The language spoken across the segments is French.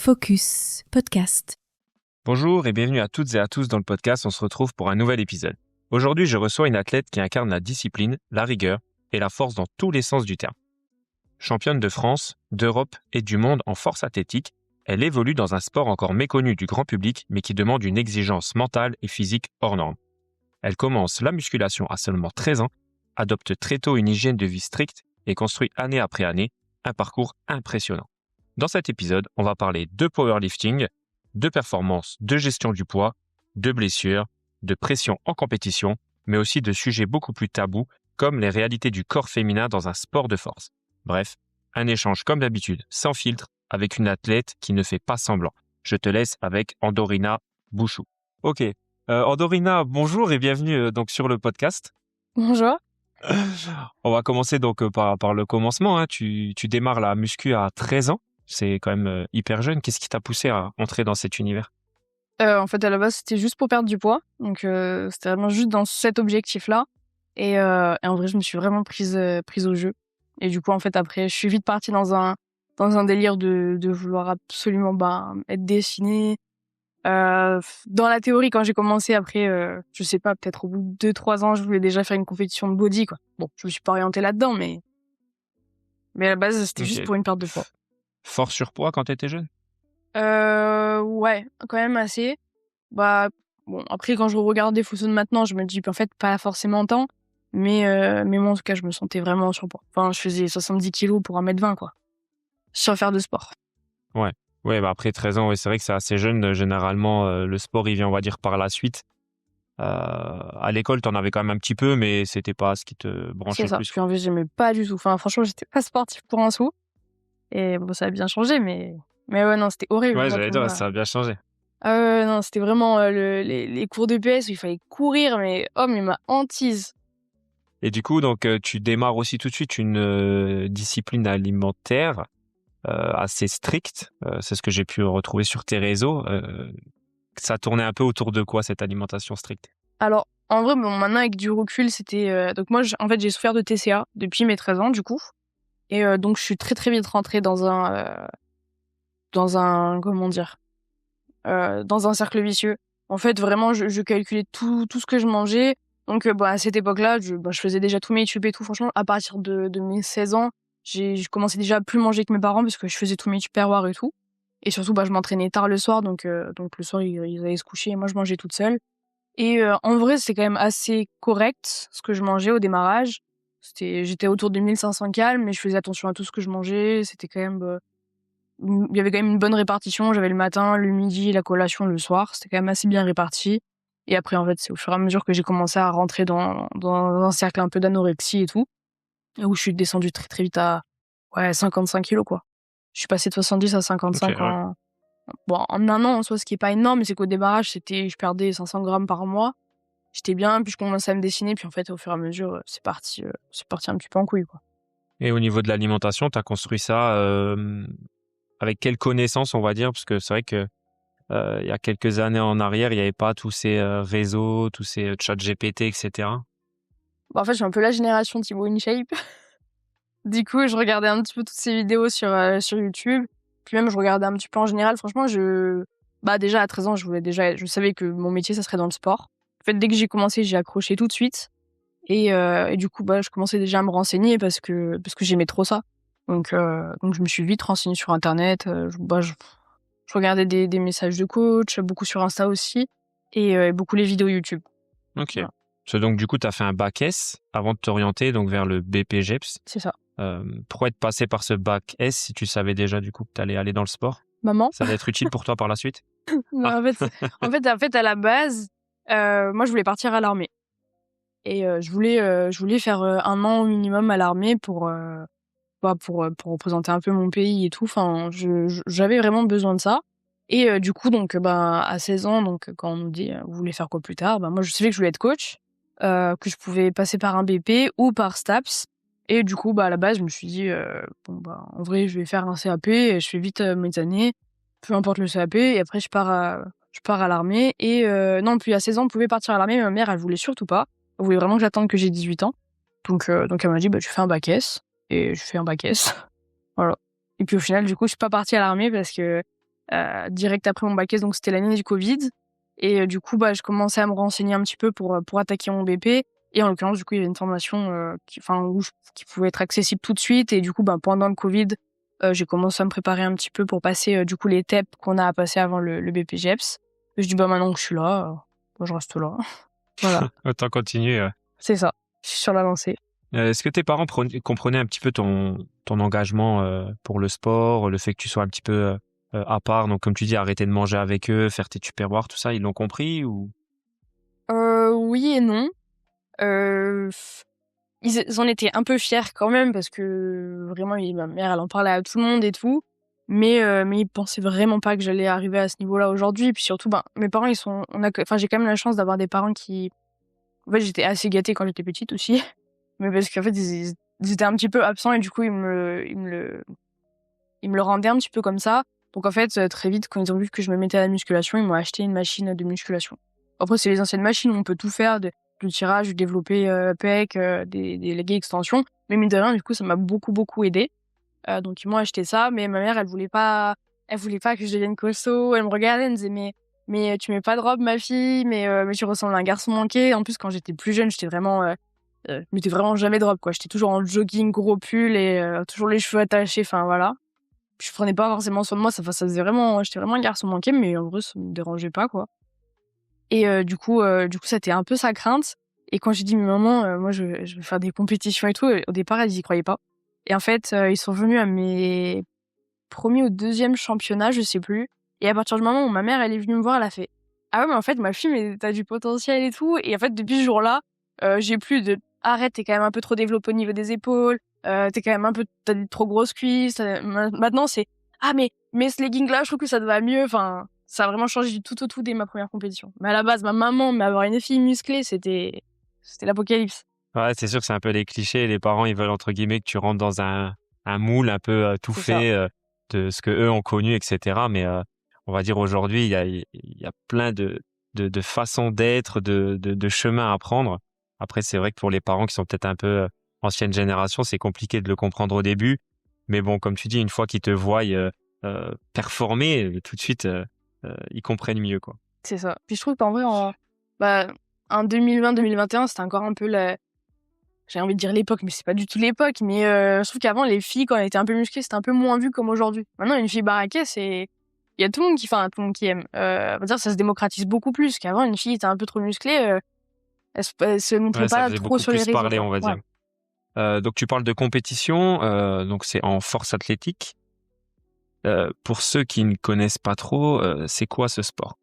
Focus Podcast. Bonjour et bienvenue à toutes et à tous dans le podcast. On se retrouve pour un nouvel épisode. Aujourd'hui, je reçois une athlète qui incarne la discipline, la rigueur et la force dans tous les sens du terme. Championne de France, d'Europe et du monde en force athlétique, elle évolue dans un sport encore méconnu du grand public mais qui demande une exigence mentale et physique hors norme. Elle commence la musculation à seulement 13 ans, adopte très tôt une hygiène de vie stricte et construit année après année un parcours impressionnant. Dans cet épisode, on va parler de powerlifting, de performance, de gestion du poids, de blessures, de pression en compétition, mais aussi de sujets beaucoup plus tabous comme les réalités du corps féminin dans un sport de force. Bref, un échange comme d'habitude, sans filtre, avec une athlète qui ne fait pas semblant. Je te laisse avec Andorina Bouchou. Ok, Andorina, bonjour et bienvenue donc sur le podcast. Bonjour. On va commencer donc par le commencement. Tu démarres la muscu à 13 ans. C'est quand même hyper jeune. Qu'est-ce qui t'a poussé à entrer dans cet univers? En fait, à la base, c'était juste pour perdre du poids. Donc, c'était vraiment juste dans cet objectif-là. Et en vrai, je me suis vraiment prise au jeu. Et du coup, en fait, après, je suis vite partie dans un délire de vouloir absolument être dessinée. Dans la théorie, quand j'ai commencé, après, je sais pas, peut-être au bout de 2-3 ans, je voulais déjà faire une compétition de body, quoi. Bon, je me suis pas orientée là-dedans, mais à la base, c'était juste pour une perte de poids. Fort surpoids quand t'étais jeune? Ouais, quand même assez. Bon, après, quand je regarde des photos de maintenant, je me dis, en fait, pas forcément tant. Mais moi, en tout cas, je me sentais vraiment en surpoids. Enfin, je faisais 70 kilos pour 1m20, quoi. Sans faire de sport. Ouais. Ouais, après 13 ans, ouais, c'est vrai que c'est assez jeune. Généralement, le sport, il vient, on va dire, par la suite. À l'école, t'en avais quand même un petit peu, mais c'était pas ce qui te branchait le plus. Puis en fait, j'aimais pas du tout. Enfin, franchement, j'étais pas sportive pour un sou. Et bon, ça a bien changé, mais ouais, non, c'était horrible. Ouais, j'allais dire, ça a bien changé. Non, c'était vraiment les cours de PS où il fallait courir, mais ma hantise. Et du coup, donc, tu démarres aussi tout de suite une discipline alimentaire assez stricte. C'est ce que j'ai pu retrouver sur tes réseaux. Ça tournait un peu autour de quoi, cette alimentation stricte? Alors, en vrai, maintenant, avec du recul, c'était... Donc moi, en fait, j'ai souffert de TCA depuis mes 13 ans, du coup. Et donc, je suis très, très vite rentrée dans un comment dire, dans un cercle vicieux. En fait, vraiment, je calculais tout ce que je mangeais. Donc, à cette époque-là, je faisais déjà tous mes tubes et tout. Franchement, à partir de mes 16 ans, je commençais déjà à plus manger que mes parents parce que je faisais tous mes tupperwares et tout. Et surtout, je m'entraînais tard le soir. Donc le soir, ils allaient se coucher et moi, je mangeais toute seule. Et en vrai, c'est quand même assez correct ce que je mangeais au démarrage. J'étais autour de 1500 calories, mais je faisais attention à tout ce que je mangeais. C'était quand même... il y avait quand même une bonne répartition. J'avais le matin, le midi, la collation le soir. C'était quand même assez bien réparti. Et après, en fait, c'est au fur et à mesure que j'ai commencé à rentrer dans un cercle un peu d'anorexie et tout. Et où je suis descendue très, très vite à 55 kilos, quoi. Je suis passée de 70 à 55 Okay, ouais. en un an, en soi, ce qui est pas énorme, mais c'est qu'au démarrage, je perdais 500 grammes par mois. J'étais bien, puis je commençais à me dessiner, puis en fait, au fur et à mesure, c'est parti un petit peu en couille, quoi. Et au niveau de l'alimentation, tu as construit ça avec quelles connaissances, on va dire? Parce que c'est vrai que il y a quelques années en arrière, il n'y avait pas tous ces réseaux, tous ces chats GPT, etc. En fait, je suis un peu la génération Thibaut InShape. Du coup, je regardais un petit peu toutes ces vidéos sur YouTube. Puis même, je regardais un petit peu en général. Franchement, déjà, à 13 ans, je savais que mon métier, ça serait dans le sport. En fait, dès que j'ai commencé, j'ai accroché tout de suite. Et du coup, je commençais déjà à me renseigner parce que j'aimais trop ça. Donc je me suis vite renseignée sur Internet. Je regardais des messages de coach, beaucoup sur Insta aussi, et beaucoup les vidéos YouTube. Ok. Voilà. Donc, du coup, tu as fait un bac S avant de t'orienter donc, vers le BPGEPS. C'est ça. Pourquoi être passé par ce bac S si tu savais déjà du coup que tu allais aller dans le sport? Maman? Ça va être utile pour toi par la suite? Non, Ah. en fait, à la base, moi, je voulais partir à l'armée. Et je voulais faire 1 an au minimum à l'armée pour représenter un peu mon pays et tout. Enfin, j'avais vraiment besoin de ça. Et du coup, donc, à 16 ans, donc, quand on nous dit vous voulez faire quoi plus tard, moi, je savais que je voulais être coach, que je pouvais passer par un BP ou par STAPS. Et du coup, à la base, je me suis dit en vrai, je vais faire un CAP et je fais vite mes années, peu importe le CAP. Et après, je pars à l'armée. Et non, puis à 16 ans, on pouvait partir à l'armée, mais ma mère, elle voulait surtout pas. Elle voulait vraiment que j'attende que j'ai 18 ans. Donc elle m'a dit tu fais un bac S. Et je fais un bac S. Voilà. Et puis au final, du coup, je suis pas partie à l'armée parce que direct après mon bac S, donc c'était l'année du Covid. Et du coup, je commençais à me renseigner un petit peu pour attaquer mon BP. Et en l'occurrence, du coup, il y avait une formation qui pouvait être accessible tout de suite. Et du coup, pendant le Covid, j'ai commencé à me préparer un petit peu pour passer du coup les TEP qu'on a à passer avant le BPGEPS. Et je dis maintenant que je suis là, je reste là. Voilà, Autant continuer. c'est ça. Je suis sur la lancée. Est-ce que tes parents comprenaient un petit peu ton engagement pour le sport, le fait que tu sois un petit peu à part, donc comme tu dis, arrêter de manger avec eux, faire tes tupperwares, tout ça, ils l'ont compris ou? Oui et non. Euh, ils en étaient un peu fiers quand même parce que vraiment ma mère elle en parlait à tout le monde et tout, mais ils pensaient vraiment pas que j'allais arriver à ce niveau-là aujourd'hui. Et puis surtout mes parents j'ai quand même la chance d'avoir des parents qui, en fait, j'étais assez gâtée quand j'étais petite aussi, mais parce qu'en fait ils étaient un petit peu absents et du coup ils me le rendaient un petit peu comme ça. Donc en fait, très vite, quand ils ont vu que je me mettais à la musculation, ils m'ont acheté une machine de musculation. Après, c'est les anciennes machines où on peut tout faire, du tirage, du développé pec, des leggings extension. Mais mine de rien, du coup, ça m'a beaucoup, beaucoup aidé. Donc ils m'ont acheté ça, mais ma mère, elle voulait pas que je devienne costaud. Elle me regardait, elle me disait, mais tu mets pas de robe, ma fille, mais tu ressembles à un garçon manqué. En plus, quand j'étais plus jeune, je mettais vraiment jamais de robe, quoi. J'étais toujours en jogging, gros pull et toujours les cheveux attachés, enfin voilà. Je prenais pas forcément soin de moi, ça faisait vraiment, j'étais vraiment un garçon manqué, mais en vrai, ça me dérangeait pas, quoi. Et du coup, c'était un peu sa crainte. Et quand j'ai dit, mais maman, moi, je vais faire des compétitions et tout, au départ, elle y croyait pas. Et en fait, ils sont venus à mes premiers ou deuxième championnats, je sais plus. Et à partir du moment où ma mère, elle est venue me voir, elle a fait, ah ouais, mais en fait, ma fille, mais t'as du potentiel et tout. Et en fait, depuis ce jour-là, j'ai plus de, arrête, t'es quand même un peu trop développé au niveau des épaules, t'es quand même t'as des trop grosses cuisses. Maintenant, c'est, ah, mais ce legging-là, je trouve que ça te va mieux. Enfin, ça a vraiment changé du tout au tout dès ma première compétition. Mais à la base, ma maman, mais avoir une fille musclée, c'était l'apocalypse. Ouais, c'est sûr que c'est un peu les clichés. Les parents, ils veulent entre guillemets que tu rentres dans un moule un peu tout C'est ça. fait de ce que eux ont connu, etc. Mais on va dire aujourd'hui, il y a plein de façons d'être, de chemins à prendre. Après, c'est vrai que pour les parents qui sont peut-être un peu ancienne génération, c'est compliqué de le comprendre au début. Mais bon, comme tu dis, une fois qu'ils te voient performer, tout de suite, ils comprennent mieux, quoi. C'est ça. Puis je trouve qu'en vrai, en 2020-2021, c'était encore un peu j'ai envie de dire l'époque, mais c'est pas du tout l'époque. Mais je trouve qu'avant, les filles, quand elles étaient un peu musclées, c'était un peu moins vu comme aujourd'hui. Maintenant, une fille baraquée, il y a tout le monde tout le monde qui aime. On va dire, ça se démocratise beaucoup plus. Qu'avant, une fille était un peu trop musclée, elle se montrait Ouais, ça pas faisait trop beaucoup sur les plus réseaux, parler, quoi. on va Ouais. dire. Donc tu parles de compétition, donc c'est en force athlétique. Pour ceux qui ne connaissent pas trop, c'est quoi ce sport?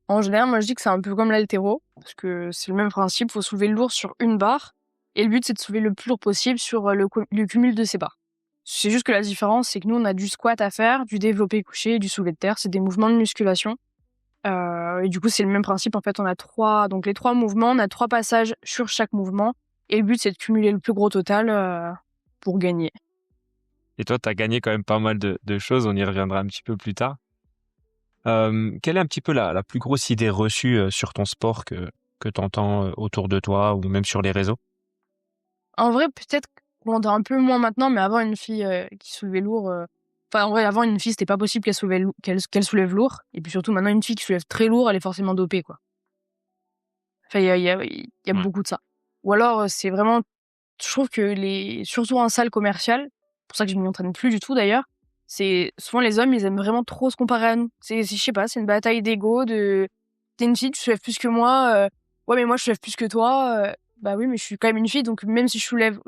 En général, moi, je dis que c'est un peu comme l'haltéro, parce que c'est le même principe. Faut soulever le lourd sur une barre. Et le but, c'est de soulever le plus lourd possible sur le cumul de ces barres. C'est juste que la différence, c'est que nous, on a du squat à faire, du développé couché, du soulevé de terre. C'est des mouvements de musculation. Et du coup, c'est le même principe. En fait, donc les 3 mouvements, on a 3 passages sur chaque mouvement. Et le but, c'est de cumuler le plus gros total pour gagner. Et toi, tu as gagné quand même pas mal de choses, on y reviendra un petit peu plus tard. Quelle est un petit peu la plus grosse idée reçue sur ton sport que tu entends autour de toi ou même sur les réseaux? En vrai, peut-être qu'on entend un peu moins maintenant, mais avant, une fille qui soulevait lourd... Enfin, en vrai, avant, une fille, c'était pas possible qu'elle soulève lourd. Et puis surtout, maintenant, une fille qui soulève très lourd, elle est forcément dopée, quoi. Enfin, il y a Ouais. beaucoup de ça. Ou alors, c'est vraiment... Je trouve que surtout en salle commerciale, c'est pour ça que je m'y entraîne plus du tout d'ailleurs, c'est souvent les hommes, ils aiment vraiment trop se comparer à nous. Je sais pas, c'est une bataille d'ego, t'es une fille, tu soulèves plus que moi, ouais, mais moi, je soulève plus que toi, bah oui, mais je suis quand même une fille, donc même si je soulève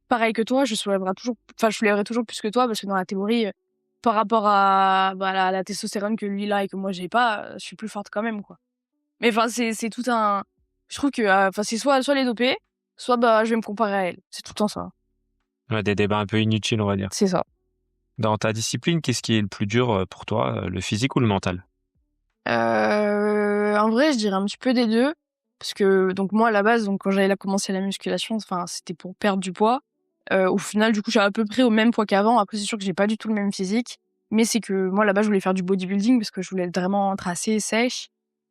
pareil que toi, je soulèverai toujours plus que toi, parce que dans la théorie, par rapport à la testostérone que lui il a et que moi j'ai pas, je suis plus forte quand même, quoi. Mais enfin, c'est tout un... Je trouve que c'est soit les dopés, soit je vais me comparer à elle. C'est tout le temps ça. Ouais, des débats un peu inutiles, on va dire. C'est ça. Dans ta discipline, qu'est-ce qui est le plus dur pour toi, le physique ou le mental? En vrai, je dirais un petit peu des deux. Parce que, donc moi, à la base, donc quand j'allais commencer la musculation, enfin, c'était pour perdre du poids. Au final, du coup, j'ai à peu près au même poids qu'avant. Après, c'est sûr que j'ai pas du tout le même physique. Mais c'est que moi, là-bas, je voulais faire du bodybuilding parce que je voulais être vraiment tracée, sèche.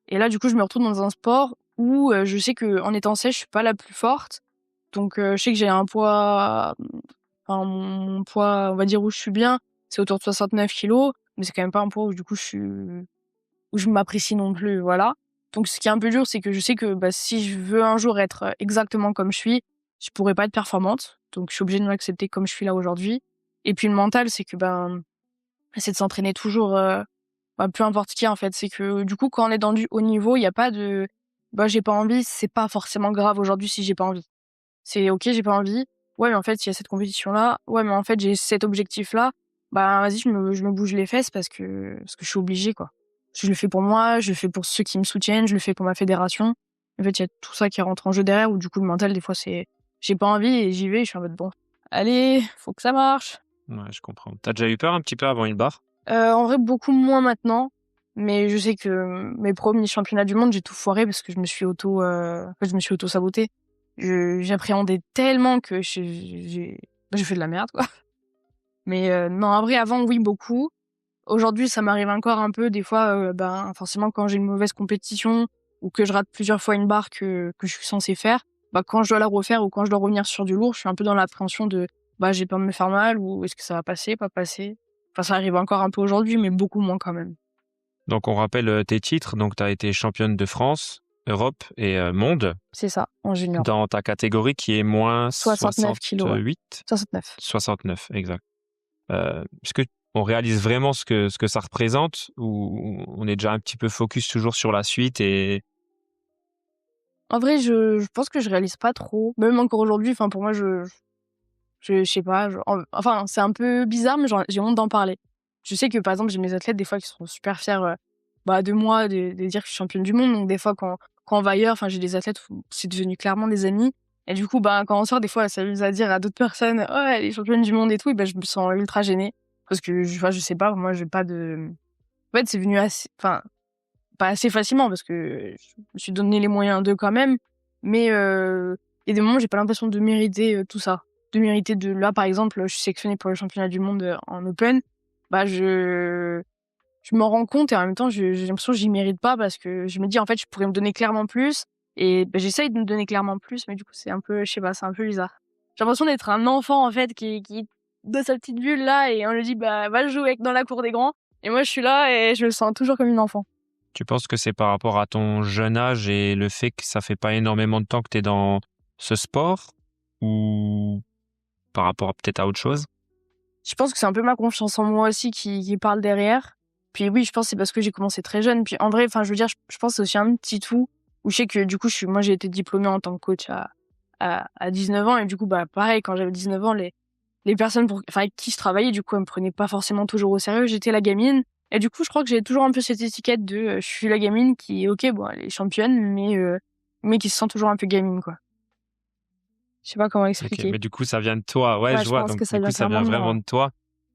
Et là, du coup, je me retrouve dans un sport où je sais que en étant sèche, je suis pas la plus forte. Donc, je sais que j'ai un poids... Enfin, mon poids, on va dire où je suis bien, c'est autour de 69 kilos. mais c'est quand même pas un poids où du coup où je m'apprécie non plus, voilà. Donc ce qui est un peu dur, c'est que je sais que si je veux un jour être exactement comme je suis, je pourrais pas être performante. Donc je suis obligée de m'accepter comme je suis là aujourd'hui. Et puis le mental, c'est que c'est de s'entraîner toujours, peu importe qui en fait. C'est que du coup, quand on est dans du haut niveau, il y a pas de j'ai pas envie, c'est pas forcément grave aujourd'hui si j'ai pas envie. C'est OK, j'ai pas envie. Ouais, mais en fait, il y a cette compétition-là. Ouais, mais en fait, j'ai cet objectif-là. Vas-y, je me bouge les fesses parce que je suis obligée, quoi. Je le fais pour moi, je le fais pour ceux qui me soutiennent, je le fais pour ma fédération. En fait, il y a tout ça qui rentre en jeu derrière où du coup, le mental, des fois, c'est j'ai pas envie et j'y vais, je suis en mode bon, allez, faut que ça marche. Ouais, je comprends. T'as déjà eu peur un petit peu avant une barre? En vrai, beaucoup moins maintenant. Mais je sais que mes premiers championnats du monde, j'ai tout foiré parce que je me suis je me suis auto-sabotée. J'appréhendais tellement que j'ai fait de la merde, quoi. Mais non, en vrai, avant, oui, beaucoup. Aujourd'hui, ça m'arrive encore un peu, des fois, forcément, quand j'ai une mauvaise compétition ou que je rate plusieurs fois une barre que je suis censée faire, quand je dois la refaire ou quand je dois revenir sur du lourd, je suis un peu dans l'appréhension de, j'ai peur de me faire mal ou est-ce que ça va passer, pas passer. Enfin, ça arrive encore un peu aujourd'hui, mais beaucoup moins quand même. Donc, on rappelle tes titres. Donc, tu as été championne de France, Europe et monde C'est ça, en junior. dans ta catégorie qui est moins 69 kilos, ouais. 68. 69. 69, exact. Est-ce que on réalise vraiment ce que ça représente ou on est déjà un petit peu focus toujours sur la suite et En vrai, je pense que je réalise pas trop. Même encore aujourd'hui, enfin, pour moi, je sais pas. Enfin, c'est un peu bizarre, mais j'ai honte d'en parler. Je sais que, par exemple, j'ai mes athlètes, des fois, qui sont super fiers, de moi, de dire que je suis championne du monde. Donc, des fois, quand on va ailleurs, enfin, j'ai des athlètes où c'est devenu clairement des amis. Et du coup, quand on sort, des fois, ça s'amuse à dire à d'autres personnes, oh, elle est championne du monde et tout. Et je me sens ultra gênée. Parce que, je sais pas, moi, j'ai pas de, en fait, c'est venu assez, enfin, pas assez facilement parce que je me suis donné les moyens d'eux quand même. Mais, il y a des moments où j'ai pas l'impression de mériter tout ça. De mériter là, par exemple, je suis sélectionnée pour le championnat du monde en open. Je m'en rends compte et en même temps, j'ai l'impression que j'y mérite pas parce que je me dis, en fait, je pourrais me donner clairement plus. Et j'essaye de me donner clairement plus, mais du coup, c'est un peu, je sais pas, c'est un peu bizarre. J'ai l'impression d'être un enfant, en fait, qui dans sa petite bulle là et on lui dit, va jouer dans la cour des grands. Et moi, je suis là et je me sens toujours comme une enfant. tu penses que c'est par rapport à ton jeune âge et le fait que ça fait pas énormément de temps que tu es dans ce sport ou par rapport peut-être à autre chose? Je pense que c'est un peu ma confiance en moi aussi qui parle derrière. Puis oui, je pense que c'est parce que j'ai commencé très jeune. Puis en vrai, enfin, je veux dire, je pense que c'est aussi un petit tout où je sais que du coup, moi, j'ai été diplômée en tant que coach à 19 ans. Et du coup, pareil, quand j'avais 19 ans, les personnes avec qui je travaillais, du coup, elles me prenaient pas forcément toujours au sérieux. J'étais la gamine. Et du coup, je crois que j'ai toujours un peu cette étiquette de, je suis la gamine qui, ok, bon, elle est championne, mais qui se sent toujours un peu gamine, quoi. Je sais pas comment Ok, expliquer. mais du coup, ça vient de toi. Ouais, Ouais, je je vois. pense Donc, que ça du coup, vient ça clairement vient de moi, vraiment ouais. de toi.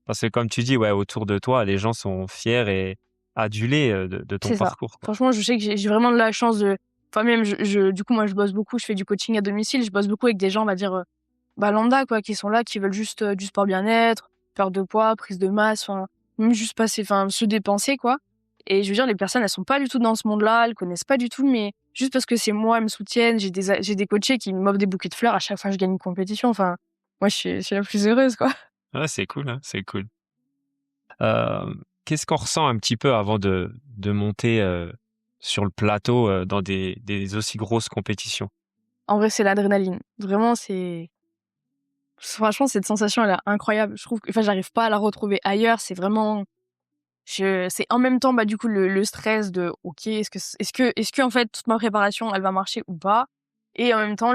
Parce que comme tu dis, ouais, autour de toi, les gens sont fiers et adulés de ton C'est ça. parcours, quoi. Franchement, je sais que j'ai vraiment de la chance de, enfin même, du coup, moi, je bosse beaucoup, je fais du coaching à domicile, je bosse beaucoup avec des gens, on va dire, lambda, quoi, qui sont là, qui veulent juste du sport bien-être, perte de poids, prise de masse, enfin, même juste se dépenser, quoi. Et je veux dire, les personnes, elles sont pas du tout dans ce monde-là, elles connaissent pas du tout, mais juste parce que c'est moi, elles me soutiennent, j'ai des coachés qui m'offrent des bouquets de fleurs à chaque fois que je gagne une compétition, enfin, moi, je suis la plus heureuse, quoi. Ouais, c'est cool, hein, c'est cool. Qu'est-ce qu'on ressent un petit peu avant de monter sur le plateau dans des aussi grosses compétitions? En vrai, c'est l'adrénaline. Vraiment, franchement, cette sensation, elle est incroyable. Je trouve que, enfin, j'arrive pas à la retrouver ailleurs. C'est vraiment, c'est en même temps, du coup, le stress de, ok, est-ce que, en fait, toute ma préparation, elle va marcher ou pas? Et en même temps,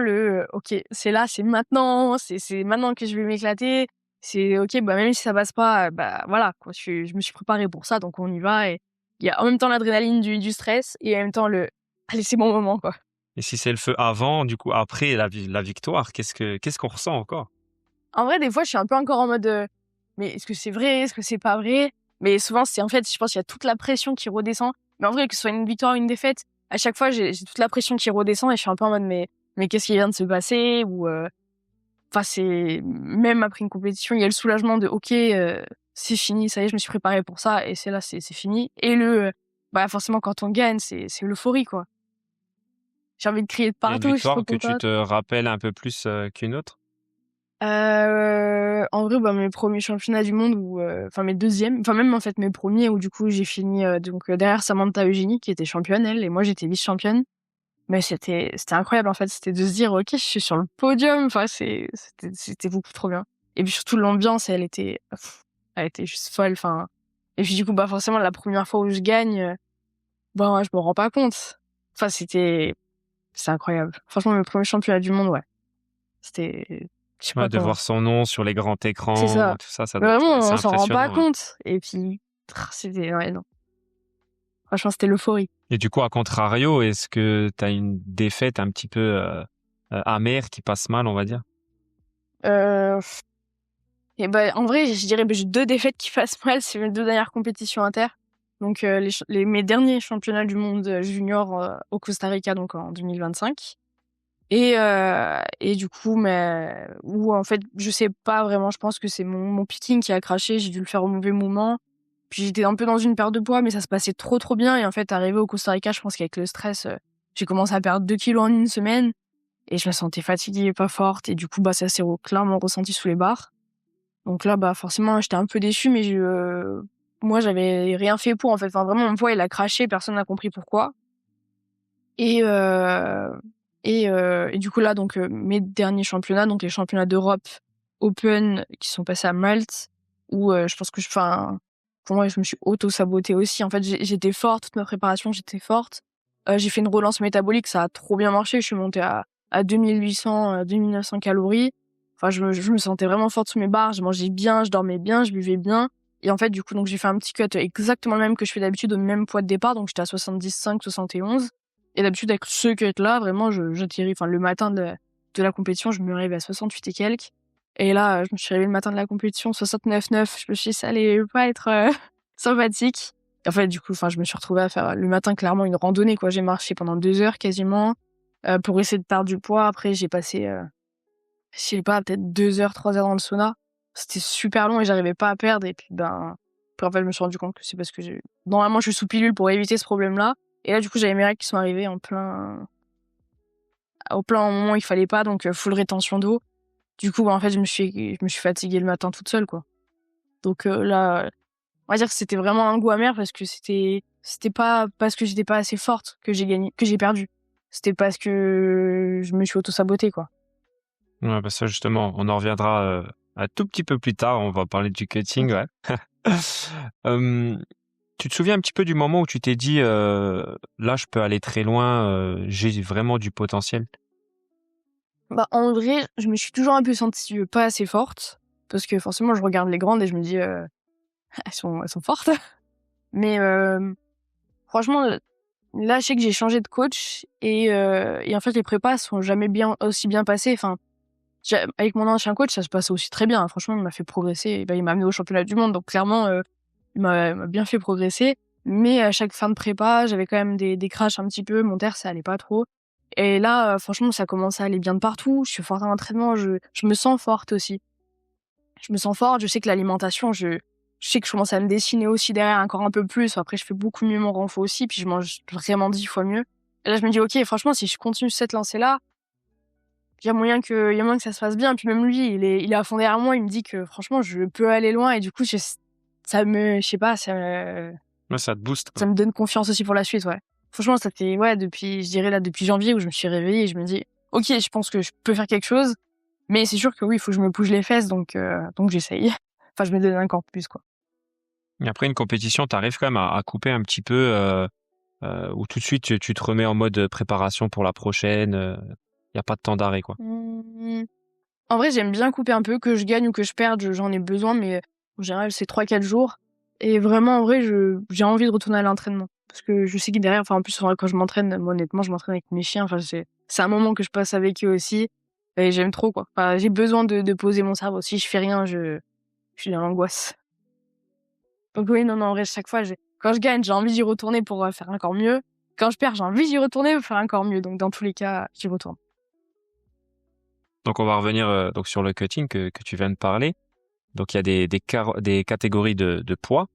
ok, c'est là, c'est maintenant que je vais m'éclater. C'est, ok, même si ça passe pas, voilà, quoi. Je me suis préparée pour ça, donc on y va. Et il y a en même temps l'adrénaline du stress et en même temps allez, c'est mon moment, quoi. Et si c'est le feu avant, du coup, après la victoire, qu'est-ce qu'on ressent encore? En vrai, des fois, je suis un peu encore en mode, mais est-ce que c'est vrai? Est-ce que c'est pas vrai? Mais souvent, en fait, je pense qu'il y a toute la pression qui redescend. Mais en vrai, que ce soit une victoire ou une défaite, à chaque fois, j'ai toute la pression qui redescend et je suis un peu en mode, mais qu'est-ce qui vient de se passer? Ou, enfin, c'est, même après une compétition, il y a le soulagement de, ok, c'est fini, ça y est, je me suis préparée pour ça et c'est fini. Et forcément, quand on gagne, c'est l'euphorie, quoi. J'ai envie de crier de Il y a une partout, je suis trop victoire que tu contente. te rappelles un peu plus qu'une autre? En vrai, bah, mes premiers championnats du monde ou enfin mes deuxièmes, enfin même en fait mes premiers où du coup j'ai fini donc derrière Samantha Eugénie qui était championne elle et moi j'étais vice-championne. Mais c'était incroyable en fait, c'était de se dire OK, je suis sur le podium, enfin c'était beaucoup trop bien. Et puis surtout l'ambiance, elle était juste folle, enfin et puis du coup bah forcément la première fois où je gagne, ben je me rends pas compte. Enfin c'est incroyable. Franchement mes premiers championnats du monde, ouais. C'était je sais Ouais, pas de comment. voir son nom sur les grands C'est écrans, ça. tout ça, ça Mais doit être, vraiment, c'est on s'en rend pas impressionnant. Ouais. compte. Et puis, c'était, ouais, non. Franchement, c'était l'euphorie. Et du coup, à contrario, est-ce que tu as une défaite un petit peu amère qui passe mal, on va dire? Euh, et ben, en vrai, je dirais, j'ai 2 défaites qui passent mal. C'est mes 2 dernières compétitions inter. Donc, mes derniers championnats du monde junior au Costa Rica, donc en 2025. Et du coup, mais, où en fait, je sais pas vraiment, je pense que c'est mon picking qui a craché. J'ai dû le faire au mauvais moment. Puis j'étais un peu dans une perte de poids, mais ça se passait trop bien. Et en fait, arrivé au Costa Rica, je pense qu'avec le stress, j'ai commencé à perdre 2 kilos en une semaine. Et je me sentais fatiguée, pas forte. Et du coup, bah, ça s'est clairement ressenti sous les barres. Donc là, bah, forcément, j'étais un peu déçue, mais moi, j'avais rien fait pour, en fait. Enfin, vraiment, mon poids, il a craché, personne n'a compris pourquoi. Et, et du coup, là, donc, mes derniers championnats, donc les championnats d'Europe Open qui sont passés à Malte, où je pense que pour moi, je me suis auto-sabotée aussi. En fait, j'étais forte, toute ma préparation, j'étais forte. J'ai fait une relance métabolique, ça a trop bien marché. Je suis montée à 2800, 2900 calories. Enfin, je me sentais vraiment forte sous mes barres. Je mangeais bien, je dormais bien, je buvais bien. Et en fait, du coup, donc, j'ai fait un petit cut exactement le même que je fais d'habitude au même poids de départ. Donc, j'étais à 75, 71. Et d'habitude, avec ce cut-là, vraiment, j'atterris, enfin, le matin de la compétition, je me réveille à 68 et quelques. Et là, je me suis réveillée le matin de la compétition, 69,9. Je me suis dit, ça allait pas être sympathique. Et en fait, du coup, enfin, je me suis retrouvée à faire le matin, clairement, une randonnée, quoi. J'ai marché pendant 2 heures quasiment, pour essayer de perdre du poids. Après, j'ai passé, je sais pas, peut-être 2 heures, 3 heures dans le sauna. C'était super long et j'arrivais pas à perdre. Et puis, puis en fait, je me suis rendu compte que c'est parce que normalement, je suis sous pilule pour éviter ce problème-là. Et là, du coup, j'avais mes règles qui sont arrivées au plein moment où il fallait pas, donc full rétention d'eau. Du coup, en fait, je me suis fatiguée le matin toute seule, quoi. Donc là, on va dire que c'était vraiment un goût amer parce que c'était pas parce que j'étais pas assez forte que j'ai perdu. C'était parce que je me suis auto-sabotée, quoi. Ouais, bah ça justement, on en reviendra un tout petit peu plus tard. On va parler du cutting, ouais. Tu te souviens un petit peu du moment où tu t'es dit là, je peux aller très loin, j'ai vraiment du potentiel? Bah, en vrai, je me suis toujours un peu sentie pas assez forte parce que forcément, je regarde les grandes et je me dis elles sont fortes. Mais franchement, là, je sais que j'ai changé de coach et en fait, les prépas sont jamais aussi bien passées. Enfin, avec mon ancien coach, ça se passait aussi très bien. Franchement, il m'a fait progresser. Il m'a amené au championnat du monde, donc clairement, il m'a bien fait progresser. Mais à chaque fin de prépa, j'avais quand même des crashs un petit peu. Mon terre, ça allait pas trop. Et là, franchement, ça commence à aller bien de partout. Je suis forte à l'entraînement. Je me sens forte aussi. Je me sens forte. Je sais que l'alimentation, je sais que je commence à me dessiner aussi derrière encore un peu plus. Après, je fais beaucoup mieux mon renfort aussi. Puis je mange vraiment 10 fois mieux. Et là, je me dis, OK, franchement, si je continue cette lancée-là, il y a moyen que ça se fasse bien. Puis même lui, il est à fond derrière moi. Il me dit que franchement, je peux aller loin. Et du coup, je sais pas, Ouais, ça te booste, quoi. ça me donne confiance aussi pour la suite, ouais. Franchement, ça fait, ouais, je dirais là, depuis janvier où je me suis réveillée et je me dis, OK, je pense que je peux faire quelque chose. Mais c'est sûr que oui, il faut que je me bouge les fesses. Donc j'essaye. Enfin, je me donne encore plus, quoi. Et après une compétition, tu arrives quand même à couper un petit peu ou tout de suite tu te remets en mode préparation pour la prochaine. Il y a pas de temps d'arrêt, quoi. En vrai, j'aime bien couper un peu, que je gagne ou que je perde, j'en ai besoin, mais en général, c'est 3-4 jours. Et vraiment, en vrai, j'ai envie de retourner à l'entraînement. Parce que je sais que derrière, enfin, en plus, quand je m'entraîne, moi, honnêtement, je m'entraîne avec mes chiens. Enfin, c'est un moment que je passe avec eux aussi. Et j'aime trop, quoi. Enfin, j'ai besoin de poser mon cerveau. Si je fais rien, je suis dans l'angoisse. Donc oui, non, en vrai, chaque fois, quand je gagne, j'ai envie d'y retourner pour faire encore mieux. Quand je perds, j'ai envie d'y retourner pour faire encore mieux. Donc, dans tous les cas, j'y retourne. Donc on va revenir donc sur le cutting que tu viens de parler. Donc il y a des catégories de poids.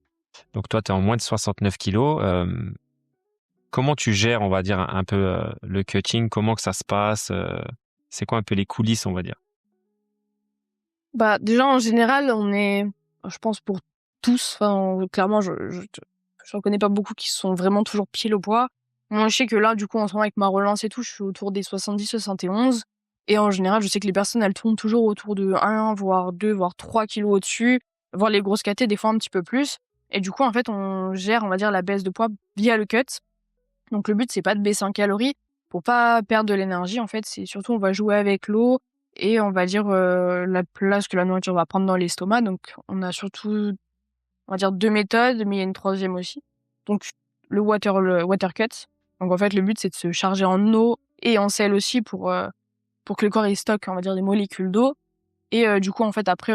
Donc toi, tu es en moins de 69 kilos. Comment tu gères, on va dire, un peu le cutting? Comment que ça se passe? C'est quoi un peu les coulisses, on va dire? Bah, déjà, en général, je pense pour tous, enfin, clairement, j'en connais pas beaucoup qui sont vraiment toujours pile au poids. Moi, je sais que là, du coup, en ce moment, avec ma relance et tout, je suis autour des 70, 71. Et en général, je sais que les personnes, elles tournent toujours autour de 1, voire 2, voire 3 kilos au-dessus, voire les grosses catés, des fois un petit peu plus. Et du coup, en fait, on gère, on va dire, la baisse de poids via le cut. Donc, le but, c'est pas de baisser en calories pour pas perdre de l'énergie. En fait, c'est surtout, on va jouer avec l'eau et on va dire la place que la nourriture va prendre dans l'estomac. Donc, on a surtout, on va dire, 2 méthodes, mais il y a une troisième aussi. Donc, le water cut. Donc, en fait, le but, c'est de se charger en eau et en sel aussi pour que le corps il stocke, on va dire, des molécules d'eau. Et du coup, en fait, après,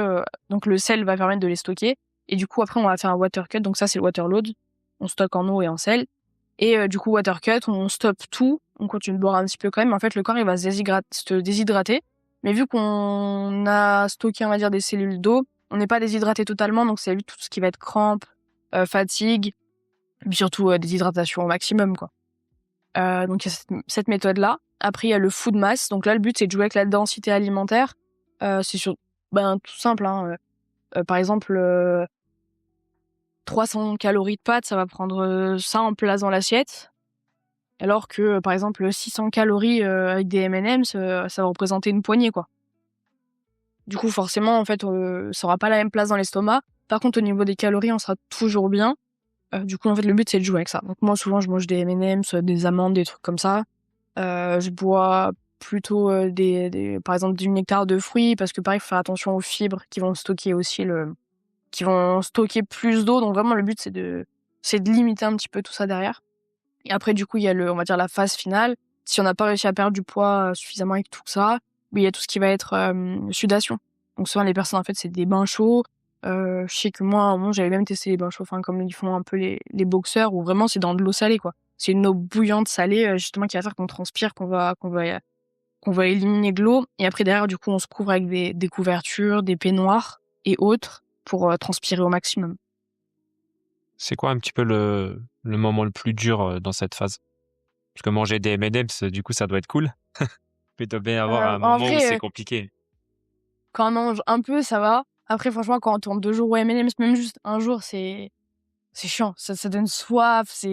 donc le sel va permettre de les stocker. Et du coup, après, on va faire un water cut. Donc ça, c'est le water load. On stocke en eau et en sel. Et du coup, water cut, on stoppe tout. On continue de boire un petit peu quand même. En fait, le corps, il va se déshydrater. Mais vu qu'on a stocké, on va dire, des cellules d'eau, on n'est pas déshydraté totalement. Donc, ça évite tout ce qui va être crampes, fatigue, et puis surtout déshydratation au maximum, quoi. Donc, il y a cette méthode-là. Après, il y a le food mass. Donc là, le but, c'est de jouer avec la densité alimentaire. C'est tout simple, hein. Par exemple, 300 calories de pâtes, ça va prendre ça en place dans l'assiette. Alors que, par exemple, 600 calories avec des M&M's, ça va représenter une poignée, quoi. Du coup, forcément, en fait, ça aura pas la même place dans l'estomac. Par contre, au niveau des calories, on sera toujours bien. Du coup, en fait, le but, c'est de jouer avec ça. Donc moi, souvent, je mange des M&M's, des amandes, des trucs comme ça. Je bois plutôt par exemple du nectar de fruits parce que pareil, il faut faire attention aux fibres qui vont stocker aussi qui vont stocker plus d'eau. Donc vraiment, le but, c'est de limiter un petit peu tout ça derrière. Et après, du coup, il y a on va dire la phase finale. Si on n'a pas réussi à perdre du poids suffisamment avec tout ça, il y a tout ce qui va être sudation. Donc souvent, les personnes, en fait, c'est des bains chauds. Je sais que moi, à un moment, j'avais même testé les bains chauds, enfin, comme ils font un peu les boxeurs, où vraiment, c'est dans de l'eau salée, quoi. C'est une eau bouillante salée, justement, qui va faire qu'on transpire, qu'on va éliminer de l'eau. Et après, derrière, du coup, on se couvre avec des couvertures, des peignoirs et autres pour transpirer au maximum. C'est quoi un petit peu le moment le plus dur dans cette phase? Parce que manger des M&M's, du coup, ça doit être cool. Mais il doit bien y avoir un En moment où vrai, c'est compliqué. quand on mange un peu, ça va. Après, franchement, quand on tourne 2 jours au M&M's, même juste un jour, c'est chiant. Ça donne soif,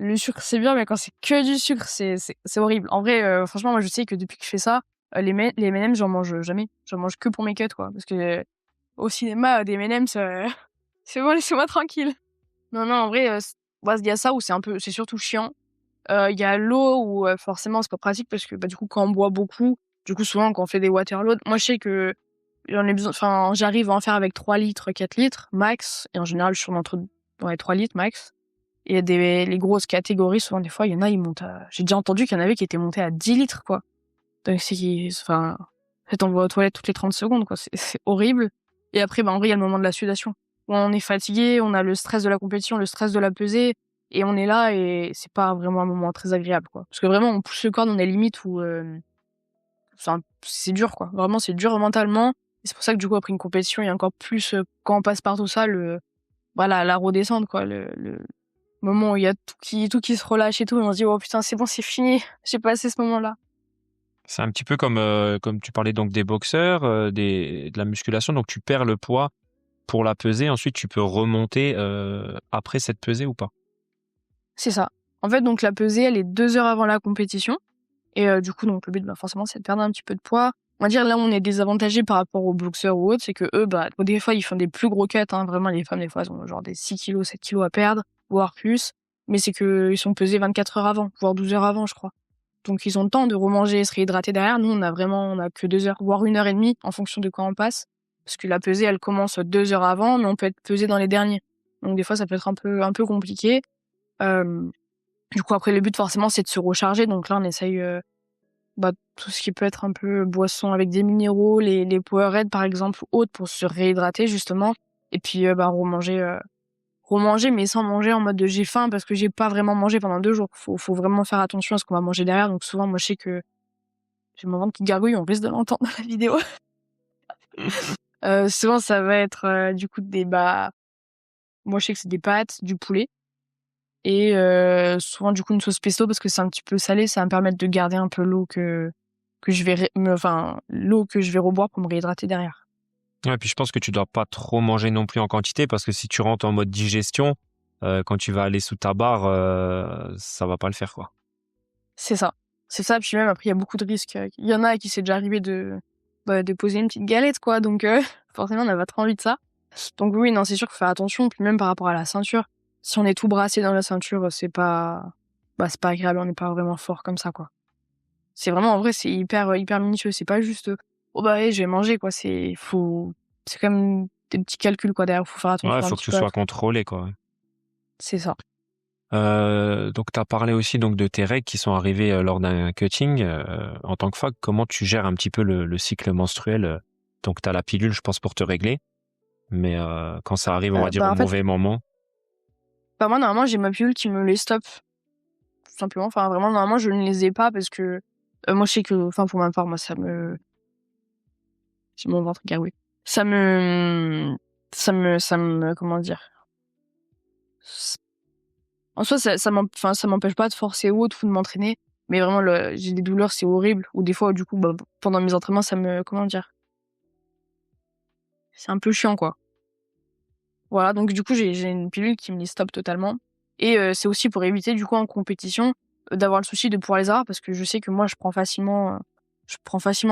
le sucre, c'est bien, mais quand c'est que du sucre, c'est horrible. En vrai, franchement, moi, je sais que depuis que je fais ça, les M&M's, j'en mange jamais. J'en mange que pour mes cuts, quoi. Parce que au cinéma, des M&M's, c'est bon, laissez-moi tranquille. Non, non, en vrai, il y a ça où c'est surtout chiant. Il y a l'eau où forcément, c'est pas pratique parce que, bah, du coup, quand on boit beaucoup, du coup, souvent, quand on fait des waterloads, moi, je sais que j'en ai besoin, enfin, j'arrive à en faire avec 3 litres, 4 litres, max. Et en général, je suis entre 3 litres, max. Et les grosses catégories, souvent, des fois, il y en a, ils montent j'ai déjà entendu qu'il y en avait qui étaient montés à 10 litres, quoi. Donc, en fait, on va aux toilettes toutes les 30 secondes, quoi. C'est horrible. Et après, bah, en vrai, il y a le moment de la sudation. Où on est fatigué, on a le stress de la compétition, le stress de la pesée. Et on est là et c'est pas vraiment un moment très agréable, quoi. Parce que vraiment, on pousse le corps dans des limites où, c'est dur, quoi. Vraiment, c'est dur mentalement. Et c'est pour ça que, du coup, après une compétition, il y a encore plus, quand on passe par tout ça, voilà, la redescente, quoi. Le moment où il y a tout qui se relâche et tout, et on se dit, oh putain, c'est bon, c'est fini. J'ai passé ce moment-là. C'est un petit peu comme tu parlais donc des boxeurs, de la musculation. Donc, tu perds le poids pour la pesée. Ensuite, tu peux remonter après cette pesée ou pas? C'est ça. En fait, donc, la pesée, elle est 2 heures avant la compétition. Et du coup, donc, le but, bah, forcément, c'est de perdre un petit peu de poids. On va dire, là, on est désavantagé par rapport aux boxeurs ou autres, c'est que eux, bah, des fois, ils font des plus gros cuts, hein. Vraiment, les femmes, des fois, elles ont genre des 6 kilos, 7 kilos à perdre, voire plus. Mais c'est que ils sont pesés 24 heures avant, voire 12 heures avant, je crois. Donc, ils ont le temps de remanger et se réhydrater derrière. Nous, on a que 2 heures, voire 1 heure et demie, en fonction de quand on passe. Parce que la pesée, elle commence 2 heures avant, mais on peut être pesé dans les derniers. Donc, des fois, ça peut être un peu compliqué. Du coup, après, le but, forcément, c'est de se recharger. Donc là, on essaye, tout ce qui peut être un peu boisson avec des minéraux, les Powerade, par exemple, ou autres, pour se réhydrater, justement. Et puis, remanger, mais sans manger en mode de j'ai faim parce que j'ai pas vraiment mangé pendant 2 jours. Faut vraiment faire attention à ce qu'on va manger derrière. Donc souvent, moi, je sais que j'ai mon ventre qui gargouille, on risque de l'entendre dans la vidéo. Souvent, ça va être, du coup, moi, je sais que c'est des pâtes, du poulet. Et souvent, du coup, une sauce pesto parce que c'est un petit peu salé. Ça va me permettre de garder un peu l'eau que je vais l'eau que je vais reboire pour me réhydrater derrière. Ouais, puis je pense que tu dois pas trop manger non plus en quantité parce que si tu rentres en mode digestion, quand tu vas aller sous ta barre, ça va pas le faire, quoi. C'est ça. C'est ça, puis même après, il y a beaucoup de risques. Il y en a à qui c'est déjà arrivé de poser une petite galette, quoi. Donc, forcément, on n'a pas trop envie de ça. Donc oui, non, c'est sûr qu'il faut faire attention. Puis même par rapport à la ceinture, si on est tout brassé dans la ceinture, c'est pas agréable. On n'est pas vraiment fort comme ça, quoi. C'est vraiment, en vrai, c'est hyper minutieux. C'est pas juste, oh bah, allez, je vais manger, quoi. C'est quand même des petits calculs, quoi. Derrière, faut faire Ouais, attention un faut que petit tu peu à sois tout. contrôlé, quoi. Ouais. C'est ça. Donc, tu as parlé aussi donc de tes règles qui sont arrivées lors d'un cutting. En tant que femme, comment tu gères un petit peu le cycle menstruel? Donc, tu as la pilule, je pense, pour te régler. Mais quand ça arrive, on va dire, au En fait, mauvais moment. moi, normalement, j'ai ma pilule qui me les stoppe, tout simplement. Enfin, vraiment, normalement, je ne les ai pas parce que, moi, je sais que, enfin, pour ma part, moi, j'ai mon ventre garoué. Ça me, comment dire? En soi, ça m'empêche pas de forcer ou autre ou de m'entraîner. Mais vraiment, j'ai des douleurs, c'est horrible. Ou des fois, du coup, bah, pendant mes entraînements, comment dire? C'est un peu chiant, quoi. Voilà, donc du coup, j'ai une pilule qui me les stoppe totalement. Et c'est aussi pour éviter, du coup, en compétition, d'avoir le souci de pouvoir les avoir parce que je sais que moi, je prends facilement